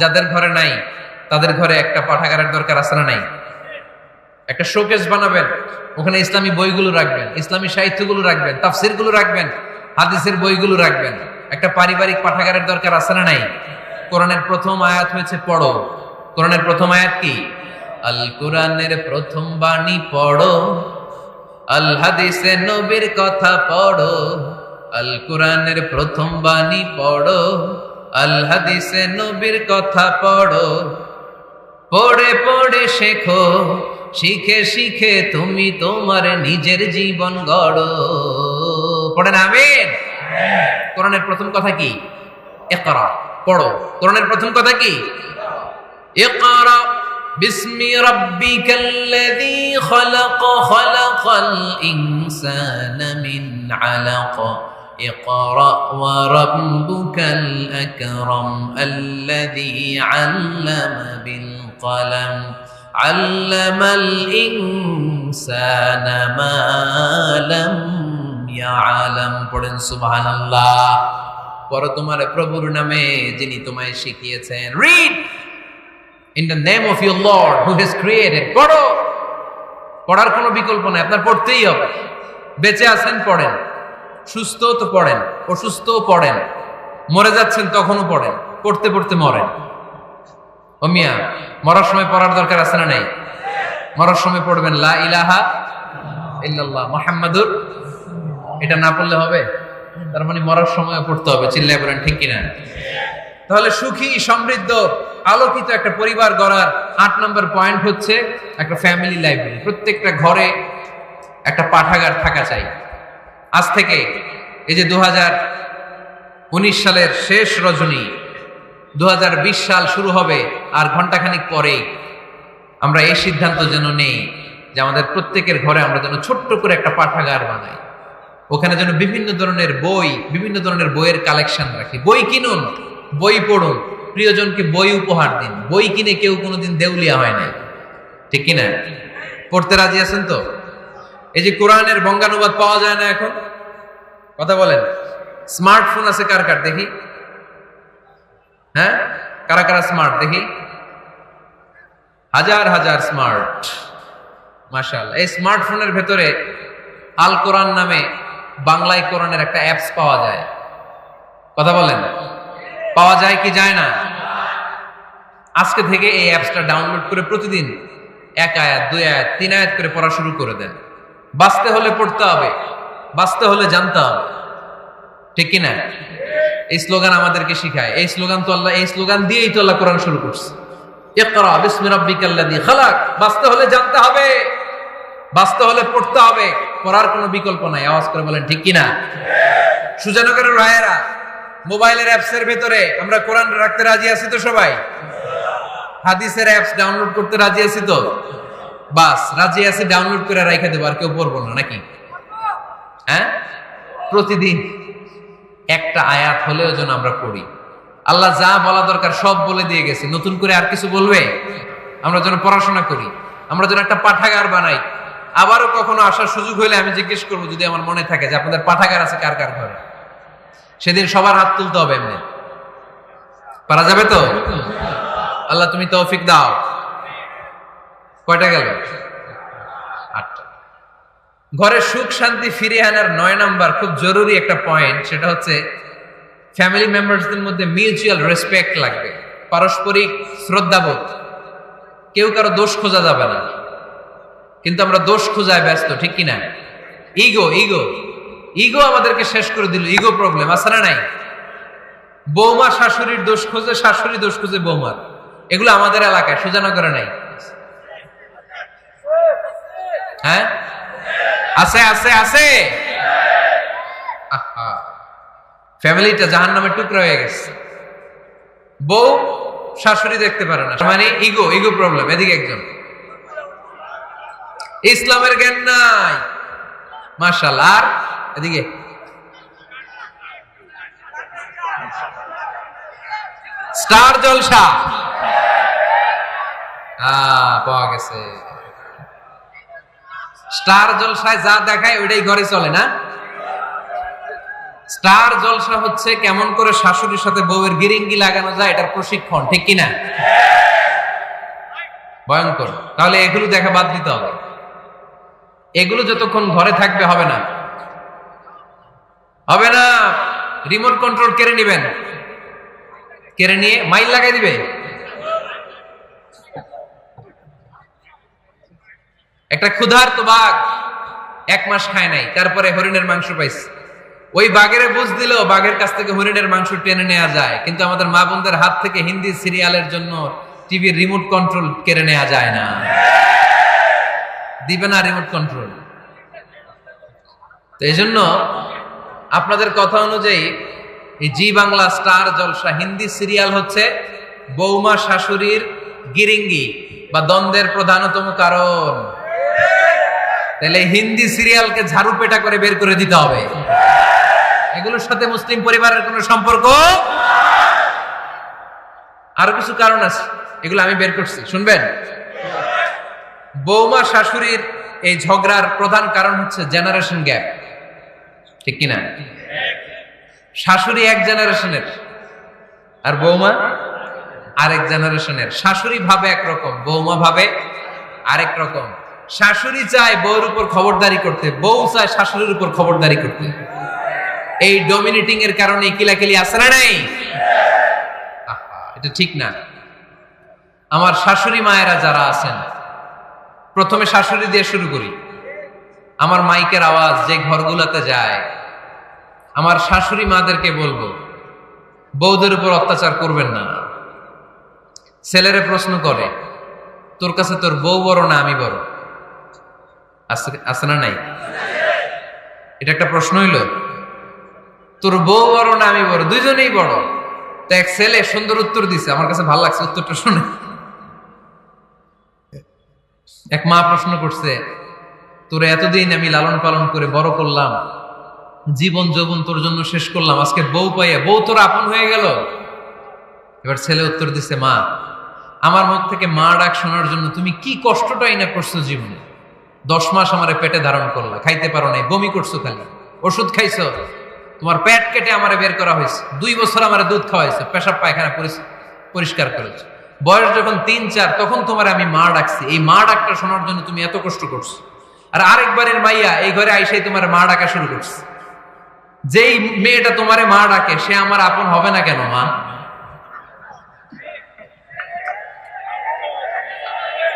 যাদের ঘরে নাই তাদের ঘরে একটা পাঠাগারের দরকার আছে না নাই? একটা শোকেস বানাবেন, ওখানে ইসলামী বইগুলো রাখবেন, ইসলামী সাহিত্যগুলো রাখবেন, তাফসিরগুলো রাখবেন, হাদিসের বইগুলো রাখবেন। একটা পারিবারিক পাঠাগারের দরকার আছে না নাই? কোরআনের প্রথম আয়াত হয়েছে পড়ো। কোরআনের প্রথম আয়াত কি? আল কোরআনের প্রথম বাণী পড়ো, আল হাদিসে নবীর কথা পড়ো। আল কোরআনের প্রথম বাণী পড়ো, আল হাদিসে নবীর কথা পড়ো। পড়ে পড়ে শেখো, শিখে শিখে তুমি তোমার নিজের জীবন গড়ো। পড়েন আমিন। কোরআনের প্রথম কথা কি? ইকরা, পড়ো। কোরআনের প্রথম কথা কি? ইকরা বিসমি রাব্বিকাল্লাযী খালাক, খালাকাল ইনসানা মিন আলাক। ইকরা ওয়া রাব্বুকাল আকরাম আল্লাযী আল্লামা বিল কলম আল্লামাল ইনসানা মা লাম ইয়ালাম। পড়েন সুবহানাল্লাহ। পড়ো তোমার প্রভুর নামে যিনি তোমায় শিখিয়েছেন। Read in the name of your Lord who has created. পড়ো, পড়ার কোনো বিকল্প নাই, আপনার পড়তেই হবে। বেঁচে আছেন পড়েন, সুস্থ তো পড়েন, অসুস্থও পড়েন, মরে যাচ্ছেন তখনও পড়েন, পড়তে পড়তে মরেন। ও মিয়া, মরার সময় পড়ার দরকার আছে না নাই? মরার সময় পড়বেন লা ইলাহা ইল্লাল্লাহ মুহাম্মাদুর, এটা না পড়লে হবে? তার মানে মরার সময় পড়তে হবে। চিল্লায় বলেন ঠিক কিনা? তাহলে সুখী, সমৃদ্ধ, আলোকিত একটা পরিবার গড়ার 8 নম্বর পয়েন্ট হচ্ছে একটা ফ্যামিলি লাইব্রেরি। প্রত্যেকটা ঘরে একটা পাঠাগার থাকা চাই। আজ থেকে এই যে 2019 সালের শেষ রজনী, 2020 সাল শুরু হবে আর ঘন্টাখানিক পরেই আমরা এই সিদ্ধান্ত যেন নেই যে আমাদের প্রত্যেকের ঘরে আমরা যেন ছোট্ট করে একটা পাঠাগার বানাই। ওখানে যেন বিভিন্ন ধরনের বই, বিভিন্ন ধরনের বইয়ের কালেকশন রাখি। বই কিনুন, বই পড়ুন, প্রিয়জনকে বই উপহার দিন। বই কিনে কেউ কোনোদিন দেউলিয়া হয় নাই, ঠিক কিনা? পড়তে রাজি আছেন তো? এই যে কোরআনের বঙ্গানুবাদ পাওয়া যায় না এখন, কথা বলেন। স্মার্টফোন আছে কার কার দেখি? হ্যাঁ, কারা কারা স্মার্ট দেখি? হাজার হাজার স্মার্ট, মাশাআল্লাহ। এই স্মার্টফোনের ভেতরে আল কোরআন নামে বাংলায় কোরআনের একটা অ্যাপস পাওয়া যায়, কথা বলেন। পাওয়া যায় কি যায় না? আজকে থেকে এই অ্যাপসটা ডাউনলোড করে প্রতিদিন 1 আয়াত, 2 আয়াত, 3 আয়াত করে পড়া শুরু করে দেন। বাঁচতে হলে পড়তে হবে, বাঁচতে হলে জানতে হবে, ঠিক কিনা? এই স্লোগান আমাদেরকে শিখায়। এই স্লোগান তো আল্লাহ, এই স্লোগান দিয়েই তো আল্লাহ কোরআন শুরু করছে। ইকরা বিসমি রাব্বিকাল্লাযী খালাক। বাঁচতে হলে জানতে হবে, বাঁচতে হলে পড়তে হবে, পড়ার কোনো বিকল্প নাই। আওয়াজ করে বলেন ঠিক কিনা? সুজানগরের রায়েরা, মোবাইলের অ্যাপসের ভেতরে আমরা কোরআন রাখতে রাজি আছি তো সবাই? হাদিসের অ্যাপস ডাউনলোড করতে রাজি আছি তো? বাস রাজি আছি, ডাউনলোড করে রাখা দেবো, আর কেউ পড়বো না নাকি? হ্যাঁ, প্রতিদিন একটা আয়াত হলেও যেন আমরা পড়ি। আল্লাহ যা বলা দরকার সব বলে দিয়ে গেছে, নতুন করে আর কিছু বলবে? আমরা যেন পড়াশোনা করি, আমরা যেন একটা পাঠাগার বানাই। আবারও কখনো আসার সুযোগ হইলে আমি জিজ্ঞেস করবো, যদি আমার মনে থাকে, যে আপনাদের পাঠাগার আছে কার কার ঘরে। সেদিন সবার হাত তুলতে হবে। এমনি পারা যাবে তো? আল্লাহ তুমি তৌফিক দাও। কয়টা গেল? 8টা। ঘরে সুখ শান্তি ফিরিয়ে আনার 9 নাম্বার খুব জরুরি একটা পয়েন্ট, সেটা হচ্ছে ফ্যামিলি মেম্বারসদের মধ্যে মিউচুয়াল রেসপেক্ট লাগবে, পারস্পরিক শ্রদ্ধাবোধ। কেউ কারো দোষ খোঁজা যাবে না, কিন্তু আমরা দোষ খোঁজায় ব্যস্ত, ঠিক কিনা? ইগো ইগো ইগো আমাদেরকে শেষ করে দিল। ইগো প্রবলেম আছে না নাই? বৌমা শাশুড়ির দোষ খোঁজে, শাশুড়ি দোষ খোঁজে বৌমার। এগুলো আমাদের এলাকায়, সুজানগরে নাই? হ্যাঁ, আছে আছে আছে। ফ্যামিলিটা জাহান্নামের টুকরা হয়ে গেছে। বউ শাশুড়ি দেখতে পারে না, মানে ইগো ইগো প্রবলেম। এদিকে একজন ইসলামের জ্ঞান নাই, মাশাআল্লাহ। আর এদিকে স্টার জলসা পাওয়া গেছে। স্টার জলসায় যা দেখায় ওইটাই ঘরে চলে না? স্টার জলসা হচ্ছে কেমন করে শাশুড়ির সাথে বউয়ের গিরিঙ্গি লাগানো যায়, এটার প্রশিক্ষণ, ঠিক কিনা? ভয়ঙ্কর। তাহলে এগুলো দেখা বাদ দিতে হবে। এগুলো যতক্ষণ ঘরে থাকবে হবে না, হবে না। রিমোট কন্ট্রোল কেড়ে নিবেন, কেড়ে নিয়ে মাইল লাগাই দিবে। একটা ক্ষুধার্ত বাঘ 1 মাস খায় নাই, তারপরে হরিণের মাংস পাইছে। ওই বাঘের বুঝ দিল বাঘের কাছ থেকে হরিণের মাংস টেনে নেওয়া যায়, কিন্তু আমাদের মা বোনদের হাত থেকে হিন্দি সিরিয়ালের জন্য টিভির রিমোট কন্ট্রোল কেড়ে নেওয়া যায় না। দিবে না রিমোট কন্ট্রোল। তো এই জন্য আপনাদের কথা অনুযায়ী এই জি বাংলা স্টার জলসা হিন্দি সিরিয়াল হচ্ছে বৌমা শাশুড়ির গিরিঙ্গি বা দ্বন্দ্বের প্রধানতম কারণ। তাহলে হিন্দি সিরিয়ালকে ঝাড়ু পেটা করে বের করে দিতে হবে। এগুলোর সাথে মুসলিম পরিবারের কোনো সম্পর্ক। আরো কিছু কারণ আছে, এগুলো আমি বের করছি, শুনবেন। বৌমা শাশুড়ির এই ঝগড়ার প্রধান কারণ হচ্ছে জেনারেশন গ্যাপ, ঠিক কিনা? শাশুড়ি 1 জেনারেশনের আর বৌমা আরেক জেনারেশনের। শাশুড়ি ভাবে একরকম, বৌমা ভাবে আরেক রকম। শাশুড়ি চায় বউর উপর খবরদারি করতে, বউ চায় শাশুড়ির উপর খবরদারি করতে। এই ডমিনেটিং এর কারণে কিলাকিলি আছে না নাই? এটা ঠিক না। আমার শাশুড়ি মায়েরা যারা আছেন, প্রথমে শাশুড়ি দিয়ে শুরু করি। আমার মাইকের আওয়াজ যে ঘরগুলোতে যায়, আমার শাশুড়ি মাদেরকে বলবো, বউদের উপর অত্যাচার করবেন না। ছেলেরে প্রশ্ন করে, তোর কাছে তোর বউ বড় না আমি বড়? আছে না নাই? এটা একটা প্রশ্ন হইল। তোর বউ বড় না আমি বড়? দুইজনেই বড়। তো এক ছেলে সুন্দর উত্তর দিছে, আমার কাছে ভালো লাগছে উত্তরটা শুনে। এক মা প্রশ্ন করছে, তোর এতদিন আমি লালন পালন করে বড় করলাম, জীবন যৌবন তোর জন্য শেষ করলাম, আজকে বউ পাইয়া বউ তোর আপন হয়ে গেল? এবার ছেলে উত্তর দিছে, মা, আমার মুখ থেকে মা ডাক শোনার জন্য তুমি কি কষ্টটাই না করছো জীবনে। 10 মাস আমারে পেটে ধারণ করলা, খাইতে পারো নাই, বমি করছো, খালি ওষুধ খাইছো, তোমার পেট কেটে আমারে বের করা হয়েছে, 2 বছর আমারে দুধ খাওয়াইছো, পেশাব পায়খানা পরিষ্কার করেছো, বয়স যখন 3-4 তখন তোমার আমি মা ডাকছি। এই মা ডাকটা শোনার জন্য তুমি এত কষ্ট করছো, আর আরেকবারের মাইয়া এই ঘরে আইসাই তোমার মা ডাকা শুরু করছে। যেই মেয়েটা তোমারে মা ডাকে সে আমার আপন হবে না কেন মা?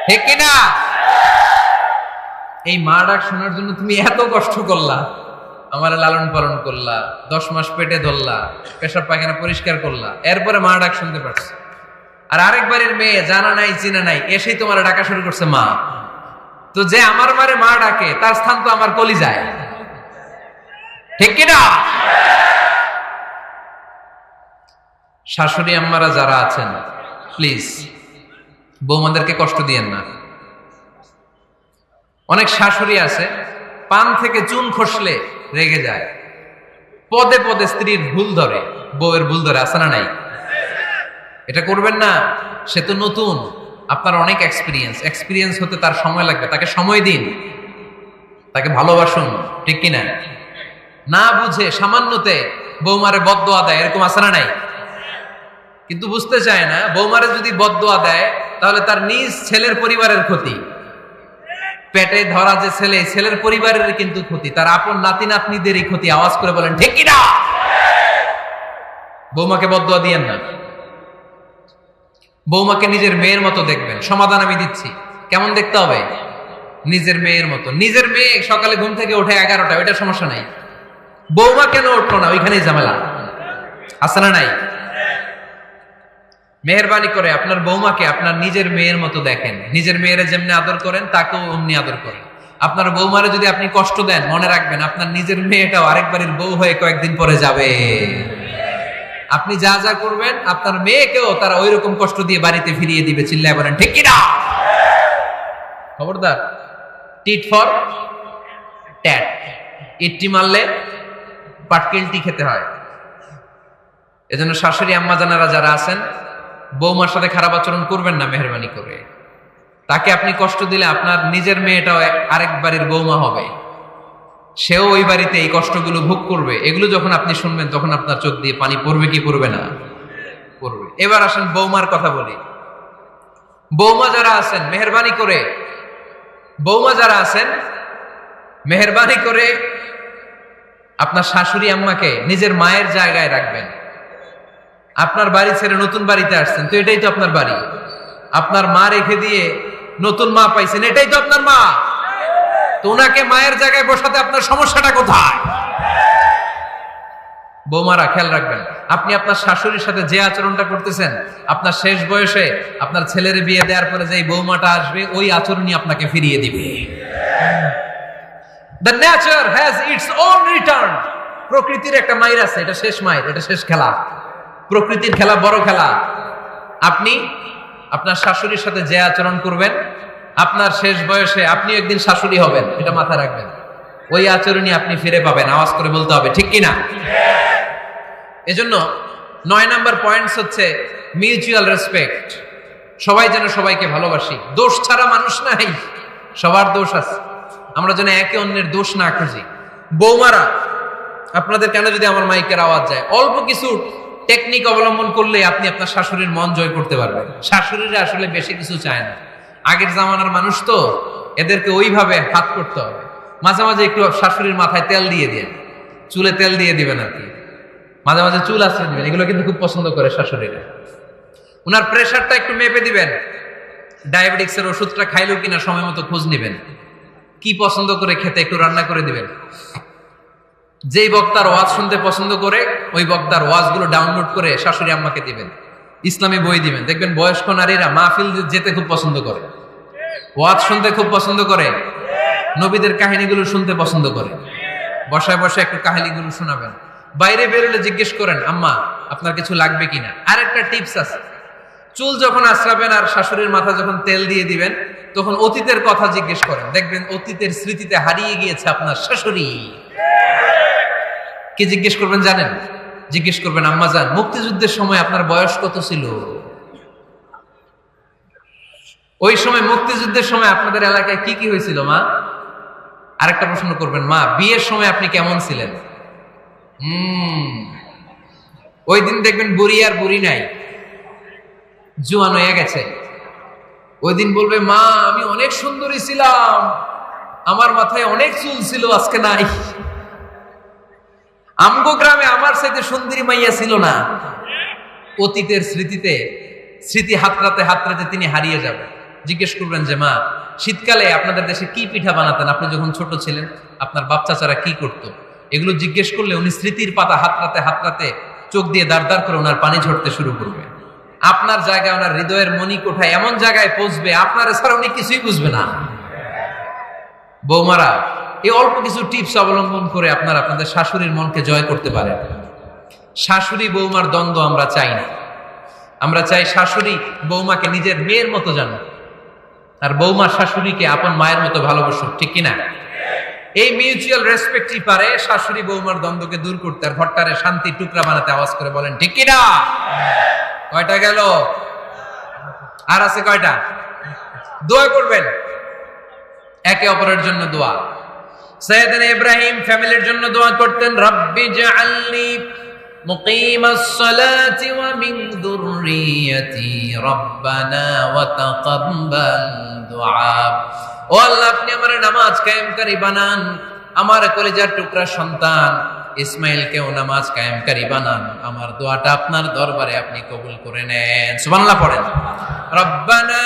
ঠিক কিনা? এই মা ডাক শোনার জন্য তুমি এত কষ্ট করলা, আমার লালন পালন করলা, 10 মাস পেটে ধরলা, পেশাব পায়খানা পরিষ্কার করলা, এরপরে মা ডাক শুনতে পারছো। আর আরেকবারের মেয়ে জানা নাই চিনা নাই এসেই তোমার ডাকা শুরু করছে মা। তো যে আমার মারে মা ডাকে তার স্থান তো আমার কলিজায়, ঠিক কিনা? শাশুড়ি আম্মারা যারা আছেন, প্লিজ বৌমাদেরকে কষ্ট দিয়েন না। অনেক শাশুড়ি আছে পান থেকে চুন খসলে রেগে যায়, পদে পদে স্ত্রীর ভুল ধরে, বউয়ের ভুল ধরে, আছে না নাই? এটা করবেন না। সে তো নতুন, আপনার অনেক এক্সপিরিয়েন্স হতে তার সময় লাগবে, তাকে সময় দিন, তাকে ভালোবাসুন, ঠিক কিনা? না বুঝে সামান্যতে বৌমারে বদদোয়া দেয়, এরকম আছে না নাই? কিন্তু বুঝতে চায় না, বৌমারে যদি বদদোয়া দেয় তাহলে তার নিজ ছেলের পরিবারের ক্ষতি, পেটে ধরা যে ছেলে, ছেলের পরিবারের কিন্তু ক্ষতি, তার আপন নাতি নাতনিদেরই ক্ষতি। আওয়াজ করে বলেন ঠিক কিনা? বৌমাকে বদদোয়া দিয়েন না। বৌমাকে নিজের মেয়ের মতো দেখবেন। সমাধান আমি দিচ্ছি, কেমন দেখতে হবে? নিজের মেয়ের মতো। নিজের মেয়ে সকালে ঘুম থেকে ওঠে 11টা, ওইটা সমস্যা নাই। বৌমা কেন উঠলো না, ওইখানেই ঝামেলা, আছে না নাই? মেহেরবানি করে আপনার বৌমাকে আপনার নিজের মেয়ের মতো দেখেন। নিজের মেয়েরে যেমনি আদর করেন তাকেও অমনি আদর করেন। আপনার বৌমারে যদি আপনি কষ্ট দেন, মনে রাখবেন আপনার নিজের মেয়েটাও আরেকবারের বউ হয়ে কয়েকদিন পরে যাবে। আপনি যা যা করবেন আপনার মেয়েকেও তারা ওই রকম কষ্ট দিয়ে বাড়িতে ফিরিয়ে দিবে। চিল্লায় বলেন ঠিক কিনা? খবরদার, টিট ফর ট্যাট। ইটটি মারলে পাটকেলটি খেতে হয়। এজন্য শাশুড়ি আম্মা জানারা যারা আছেন, বৌমার সাথে খারাপ আচরণ করবেন না মেহেরবানি করে। তাকে আপনি কষ্ট দিলে আপনার নিজের মেয়েটাও আরেক বাড়ির বৌমা হবে, সেও ওই বাড়িতে এই কষ্টগুলো ভোগ করবে। এগুলো যখন আপনি শুনবেন তখন আপনার চোখ দিয়ে পানি পড়বে কি পড়বে না? পড়বে। এবার আসেন বৌমার কথা বলি। বৌমা যারা আছেন মেহেরবানি করে, বৌমা যারা আছেন মেহেরবানি করে আপনার শাশুড়ি আম্মাকে নিজের মায়ের জায়গায় রাখবেন। আপনার বাড়ি ছেড়ে নতুন বাড়িতে আসছেন, তো এটাই তো আপনার বাড়ি। আপনার মা রেখে দিয়ে নতুন মা পাইছেন, এটাই তো আপনার মা। তো ওনাকে মায়ের জায়গায় বসাতে আপনার সমস্যাটা কোথায়? বৌমারা খেয়াল রাখবেন, আপনি আপনার শাশুড়ির সাথে যে আচরণটা করতেছেন, আপনার শেষ বয়সে আপনার ছেলের বিয়ে দেওয়ার পরে যে বৌমাটা আসবে ওই আচরণই আপনাকে ফিরিয়ে দিবে। The nature has its own return. প্রকৃতির একটা মাইর আছে, এটা শেষ মাইর, এটা শেষ খেলা। প্রকৃতির খেলা বড় খেলা। আপনি আপনার শাশুড়ির সাথে যে আচরণ করবেন, আপনার শেষ বয়সে আপনি একদিন শাশুড়ি হবেন, এটা মাথায় রাখবেন। ওই আচরণই আপনি ফিরে পাবেন। আওয়াজ করে বলতে হবে ঠিক কিনা? এজন্য 9 নাম্বার পয়েন্টস হচ্ছে মিউচুয়াল রেসপেক্ট। সবাই যেন সবাইকে ভালোবাসি। দোষ ছাড়া মানুষ নাই, সবার দোষ আছে। আমরা যেন একে অন্যের দোষ না খুঁজি। বৌমারা, আপনাদের কেন যদি আমার মাইকের আওয়াজ যায়, অল্প কিছু টেকনিক অবলম্বন করলে আপনি আপনার শাশুড়ির মন জয় করতে পারবেন। শাশুড়িরা আসলে বেশি কিছু চায় না। আগের জামানার মানুষ তো এদেরকে ওইভাবে হাত করতে হবে। মাঝে মাঝে একটু শাশুড়ির মাথায় তেল দিয়ে দেন, চুলে তেল দিয়ে দিবেন আর কি, মাঝে মাঝে চুল আশ্রয় দিবেন, এগুলো কিন্তু খুব পছন্দ করে শাশুড়িরা। উনার প্রেশারটা একটু মেপে দিবেন, ডায়াবেটিক্সের ওষুধটা খাইলো কিনা সময় মতো খোঁজ নিবেন, কি পছন্দ করে খেতে একটু রান্না করে দিবেন। যেই বক্তার ওয়াজ শুনতে পছন্দ করে ওই বক্তার ওয়াজগুলো ডাউনলোড করে শাশুড়ি আম্মাকে দিবেন, ইসলামী বই দিবেন। দেখবেন বয়স্ক নারীরা মাহফিল যেতে খুব পছন্দ করে, ওয়াজ শুনতে খুব পছন্দ করে, নবীদের কাহিনীগুলো শুনতে পছন্দ করে। বসায় বসে একটু কাহিনীগুলো শোনাবেন। বাইরে বেরোলে জিজ্ঞেস করেন, আম্মা আপনার কিছু লাগবে কিনা। আরেকটা টিপস আছে, চুল যখন আশ্রাবেন আর শাশুড়ির মাথা যখন তেল দিয়ে দিবেন তখন অতীতের কথা জিজ্ঞেস করেন, দেখবেন অতীতের স্মৃতিতে হারিয়ে গিয়েছে আপনার শাশুড়ি। কি জিজ্ঞেস করবেন জানেন? জিজ্ঞেস করবেন, আম্মা জান মুক্তিযুদ্ধের সময় আপনার বয়স কত ছিল? ওই সময় মুক্তিযুদ্ধের সময় আপনাদের এলাকায় কি কি হয়েছিল মা? আরেকটা প্রশ্ন করবেন, মা বিয়ের সময় আপনি কেমন ছিলেন? ওই দিন দেখবেন বুড়ি আর বুড়ি নাই, জোয়ান হয়ে গেছে। ওই দিন বলবে, মা আমি অনেক সুন্দরী ছিলাম, আমার মাথায় অনেক চুল ছিল, আজকে নাই। আমগো গ্রামে আমার সাথে সুন্দরী মাইয়া ছিল না। অতীতের স্মৃতিতে স্মৃতি হাতড়াতে হাতড়াতে তিনি হারিয়ে যাবেন। জিজ্ঞেস করবেন যে মা শীতকালে আপনাদের দেশে কি পিঠা বানাতেন, আপনি যখন ছোট ছিলেন আপনার বাপ চাচারা কি করতো? এগুলো জিজ্ঞেস করলে উনি স্মৃতির পাতা হাতড়াতে হাতড়াতে চোখ দিয়ে দাঁড় দাঁড় করে ওনার পানি ঝরতে শুরু করবে। আপনার জায়গায় ওনার হৃদয়ের মনি কোঠায় এমন জায়গায় পৌঁছবে আপনার ছাড়া উনি কিছুই বুঝবে না। বৌমারা এই অল্প কিছু টিপস অবলম্বন করে আপনারা আপনাদের শাশুড়ির মনকে জয় করতে পারেন। শাশুড়ি বৌমার দ্বন্দ্ব আমরা চাই না, আমরা চাই শাশুড়ি বৌমাকে নিজের মেয়ের মতো জানুক আর বৌমা শাশুড়িকে আপন মায়ের মতো ভালোবাসুক, ঠিক কিনা? এই মিউচুয়াল রেসপেক্টই পারে শাশুড়ি বৌমার দ্বন্দ্বকে দূর করতে আর ঘরটারে শান্তি টুকরা বানাতে। আওয়াজ করে বলেন ঠিক কিনা? কয়টা গেল? আর আছে কয়টা? দোয়া করবেন একে অপরের জন্য। দোয়া সাইয়েদনা ইব্রাহিম ফ্যামিলির জন্য দোয়া করতেন, রব্বি জাআলনি মুকিমাস সালাতি ওয়া মিন যুররিয়াতি রব্বানা ওয়া তাকাব্বাল দুআ। ও আল্লাহ আপনি আমার নামাজ কায়েমকারী বানান, আমার কলিজার টুকরা সন্তান ইসমাইলকেও নামাজ কায়েমকারী বানান, আমার দোয়াটা আপনার দরবারে আপনি কবুল করে নেন। সুবহানাল্লাহ পড়েন। রব্বানা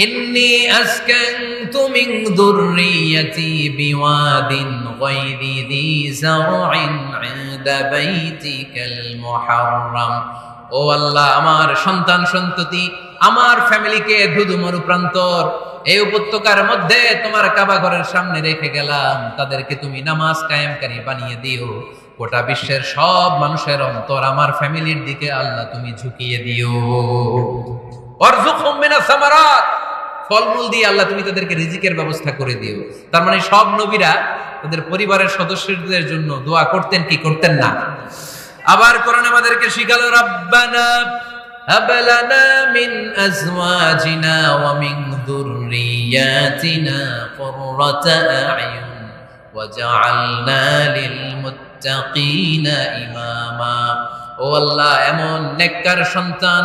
ইন্নী আসকানতু মিন যুররিয়াতি বিওয়াদিন গায়রি যী যার'ইন ইনদা বাইতিকাল মুহাররাম। ও আল্লাহ আমার সন্তান সন্ততি আমার ফ্যামিলিকে ধুধুমরু প্রান্তর এই উপত্যকার মধ্যে তোমার কাবা ঘরের সামনে রেখে গেলাম, তাদেরকে তুমি নামাজ কায়েমকারী বানিয়ে দিও। গোটা বিশ্বের সব মানুষের অন্তর আমার ফ্যামিলির দিকে আল্লাহ তুমি ঝুঁকিয়ে দিও। ওয়ারযুকহুম মিনাস সামারাত, ফলমূল দিয়ে আল্লাহ তুমি তাদেরকে রিজিকের ব্যবস্থা করে দিও। তার মানে সব নবীরা তাদের পরিবারের সদস্যদের জন্য দোয়া করতেন কি করতেন না? আবার কোরআন আমাদেরকে শিখালো, রব্বানা হাব লানা মিন আজওয়াজিনা ওয়া মিন যুররিয়াতিনা কুররাতা আ'য়ুন ওয়াজআলনা লিল মুত্তাকিনা ইমামা। ও আল্লাহ এমন নেককার সন্তান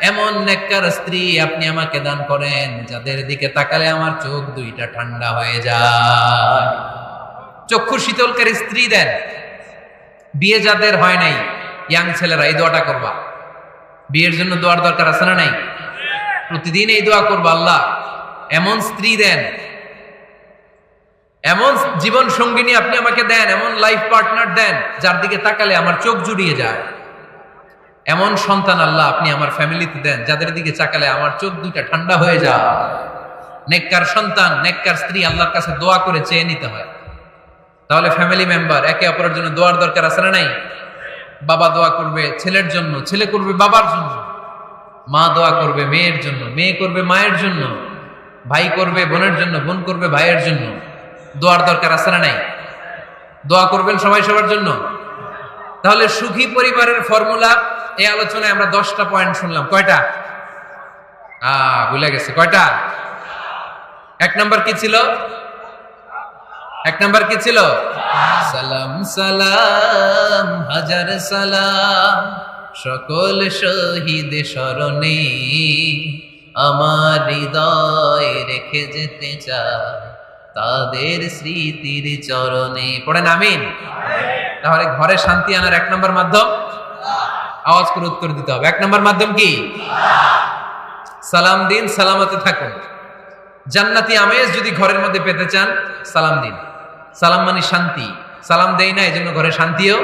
এমন নেককার স্ত্রী আপনি আমাকে দান করেন যাদের দিকে তাকালে আমার চোখ দুইটা ঠান্ডা হয়ে যায়। চক্ষু শীতলকারী স্ত্রী দেন। বিয়ে যাদের হয় নাই ইয়াং ছেলেরা এই দোয়াটা করবা। বিয়ের জন্য দোয়ার দরকার আছে না নাই? প্রতিদিন এই দোয়া করবা, আল্লাহ এমন স্ত্রী দেন, এমন জীবন সঙ্গিনী আপনি আমাকে দেন, এমন লাইফ পার্টনার দেন যার দিকে তাকালে আমার চোখ জুড়িয়ে যায়। এমন সন্তান আল্লাহ আপনি আমার ফ্যামিলিতে দেন যাদের দিকে তাকালে আমার চোখ দুইটা ঠান্ডা হয়ে যায়। নেককার সন্তান নেককার স্ত্রী আল্লাহর কাছে দোয়া করে চেয়ে নিতে হয়। তাহলে ফ্যামিলি মেম্বার একে অপরের জন্য দোয়ার দরকার আছে না নাই? বাবা দোয়া করবে ছেলের জন্য, ছেলে করবে বাবার জন্য, মা দোয়া করবে মেয়ের জন্য, মেয়ে করবে মায়ের জন্য, ভাই করবে বোনের জন্য, বোন করবে ভাইয়ের জন্য। দোয়ার দরকার আছে না নাই? দোয়া করবেন সবাই সবার জন্য। তাহলে সুখী পরিবারের ফর্মুলা এই আলোচনায় আমরা 10টা পয়েন্ট শুনলাম। কয়টা? ভুলে গেছে। কয়টা? এক নাম্বার কি ছিল? এক নাম্বার কি ছিল? সালাম সালাম হাজার সালাম সকল শহীদ স্মরণে আমার হৃদয় রেখে যেতে চায় তাদের স্মৃতির চরণে। পড়েন আমিন। তাহলে ঘরে শান্তি আনার 1 নম্বর মাধ্যম, আওয়াজ করে উত্তর দিতে হবে। 1 নম্বর মাধ্যম কি? সালাম দিন, সালামতে থাকুন। জান্নাতি আমেজ যদি ঘরের মধ্যে পেতে চান, সালাম দিন। সালাম মানে শান্তি। সালাম দেই না, এজন্য ঘরে শান্তিও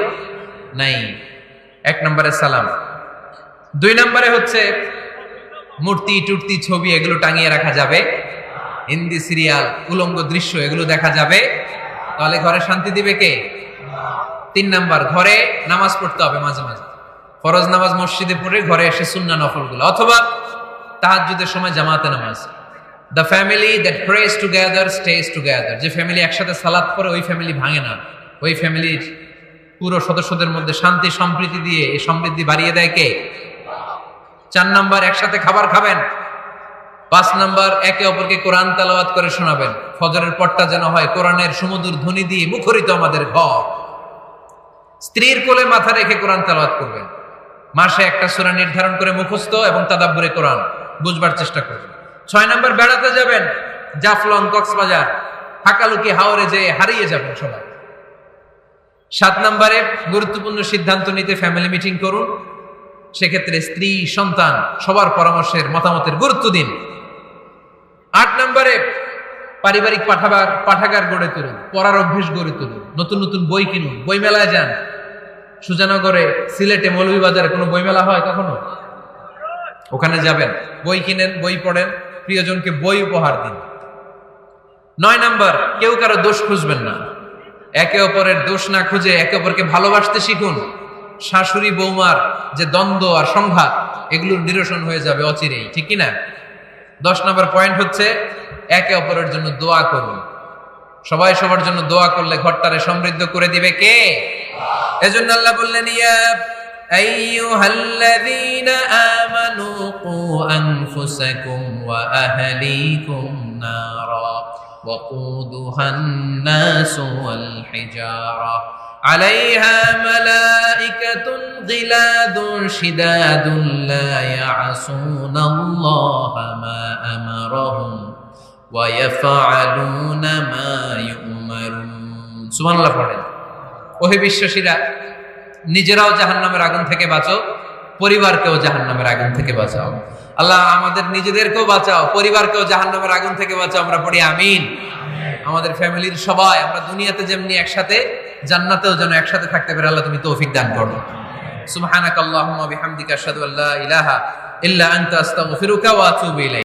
নাই। 1 নম্বরে সালাম। 2 নম্বরে হচ্ছে মূর্তি টুর্তি ছবি এগুলো টাঙিয়ে রাখা যাবে, হিন্দি সিরিয়াল উলঙ্গ দৃশ্য এগুলো দেখা যাবে, তাহলে ঘরে শান্তি দিবে কে? 3 নাম্বার, ঘরে নামাজ পড়তে হবে মাঝে মাঝে। ফরজ নামাজ মসজিদে পড়ে ঘরে এসে সুন্নাহ নফলগুলো, অথবা তাহাজ্জুদের সময় জামাতে নামাজ। The family that prays together stays together. যে ফ্যামিলি একসাথে সালাত পড়ে ওই ফ্যামিলি ভাঙে না। ওই ফ্যামিলির পুরো সদস্যদের মধ্যে শান্তি সম্প্রীতি দিয়ে এই সমৃদ্ধি বাড়িয়ে দেয় কে? 4 নাম্বার, একসাথে খাবার খাবেন। 5 নাম্বার, একে অপরকে কোরআন তেলাওয়াত করে শোনাবেন। ফজরের পরটা যেন হয় কোরআনের সুমধুর ধ্বনি দিয়ে মুখরিত আমাদের ঘর। স্ত্রীর কোলে মাথা রেখে কোরআন তেলাওয়াত করবেন। মাসে একটা সূরা নির্ধারণ করে মুখস্থ এবং তাদাব্বুরে কোরআন বুঝবার চেষ্টা করবেন। 6 নাম্বার, বেড়াতে যাবেন। জাফলং, কক্সবাজার, হাকালুকি, হাওরে যেয়ে হারিয়ে যাবেন সবাই। 7 নাম্বারে, গুরুত্বপূর্ণ সিদ্ধান্ত নিতে ফ্যামিলি মিটিং করুন। সেক্ষেত্রে স্ত্রী, সন্তান সবার পরামর্শের মতামতের গুরুত্ব দিন। 8 নম্বরে, পারিবারিক পাঠাগার গড়ে তুলুন, পড়ার অভ্যেস গড়ে তুলুন, নতুন নতুন বই কিনুন, বই মেলায় যান। সুজানগরে, সিলেটে, মৌলভীবাজারে কোনো বই মেলা হয় কখনো? ওখানে যাবেন, বই কিনেন, বই পড়েন, প্রিয়জনকে বই উপহার দিন। 9 নাম্বার, কেউ কারো দোষ খুঁজবেন না। একে অপরের দোষ না খুঁজে একে অপরকে ভালোবাসতে শিখুন। শাশুড়ি বৌমার যে দ্বন্দ্ব আর সংঘাত এগুলোর নিরসন হয়ে যাবে অচিরেই, ঠিক কিনা? 10 নম্বর পয়েন্ট হচ্ছে একে অপরের জন্য দোয়া করুন। সবাই সবার জন্য দোয়া করলে ঘরটারে সমৃদ্ধ করে দিবে কে? এজন্য আল্লাহ বললেন, ইয়া আইয়ুহাল্লাযীনা আমানু কু আনফুসাকুম ওয়া আহলিকুম নারা ওয়াকুদুহান নাসু ওয়াল হিজারা عليها ملائكة غلاد شداد لا يعصون الله ما أمرهم ويفعلون ما يؤمرون। সুবহানাল্লাহ পড়েন। ওহে বিশ্বাসীরা, নিজেরাও জাহান্নামের আগুন থেকে বাঁচো, পরিবারকেও জাহান্নামের আগুন থেকে বাঁচাও। আল্লাহ আমাদের নিজেদেরকেও বাঁচাও, পরিবারকেও জাহান্নামের আগুন থেকে বাঁচাও। আমরা পড়ি আমিন। আমাদের ফ্যামিলির সবাই আমরা দুনিয়াতে যেমনি একসাথে, জান্নাতেও যেন একসাথে থাকতে পারে। আল্লাহ তুমি তৌফিক দান করো। সুবহানাকাল্লাহুম্মা বিহামদিকা আশহাদু আল্লা ইলাহা ইল্লা আনতা আস্তাগফিরুকা ওয়া আতুবু ইলাইক।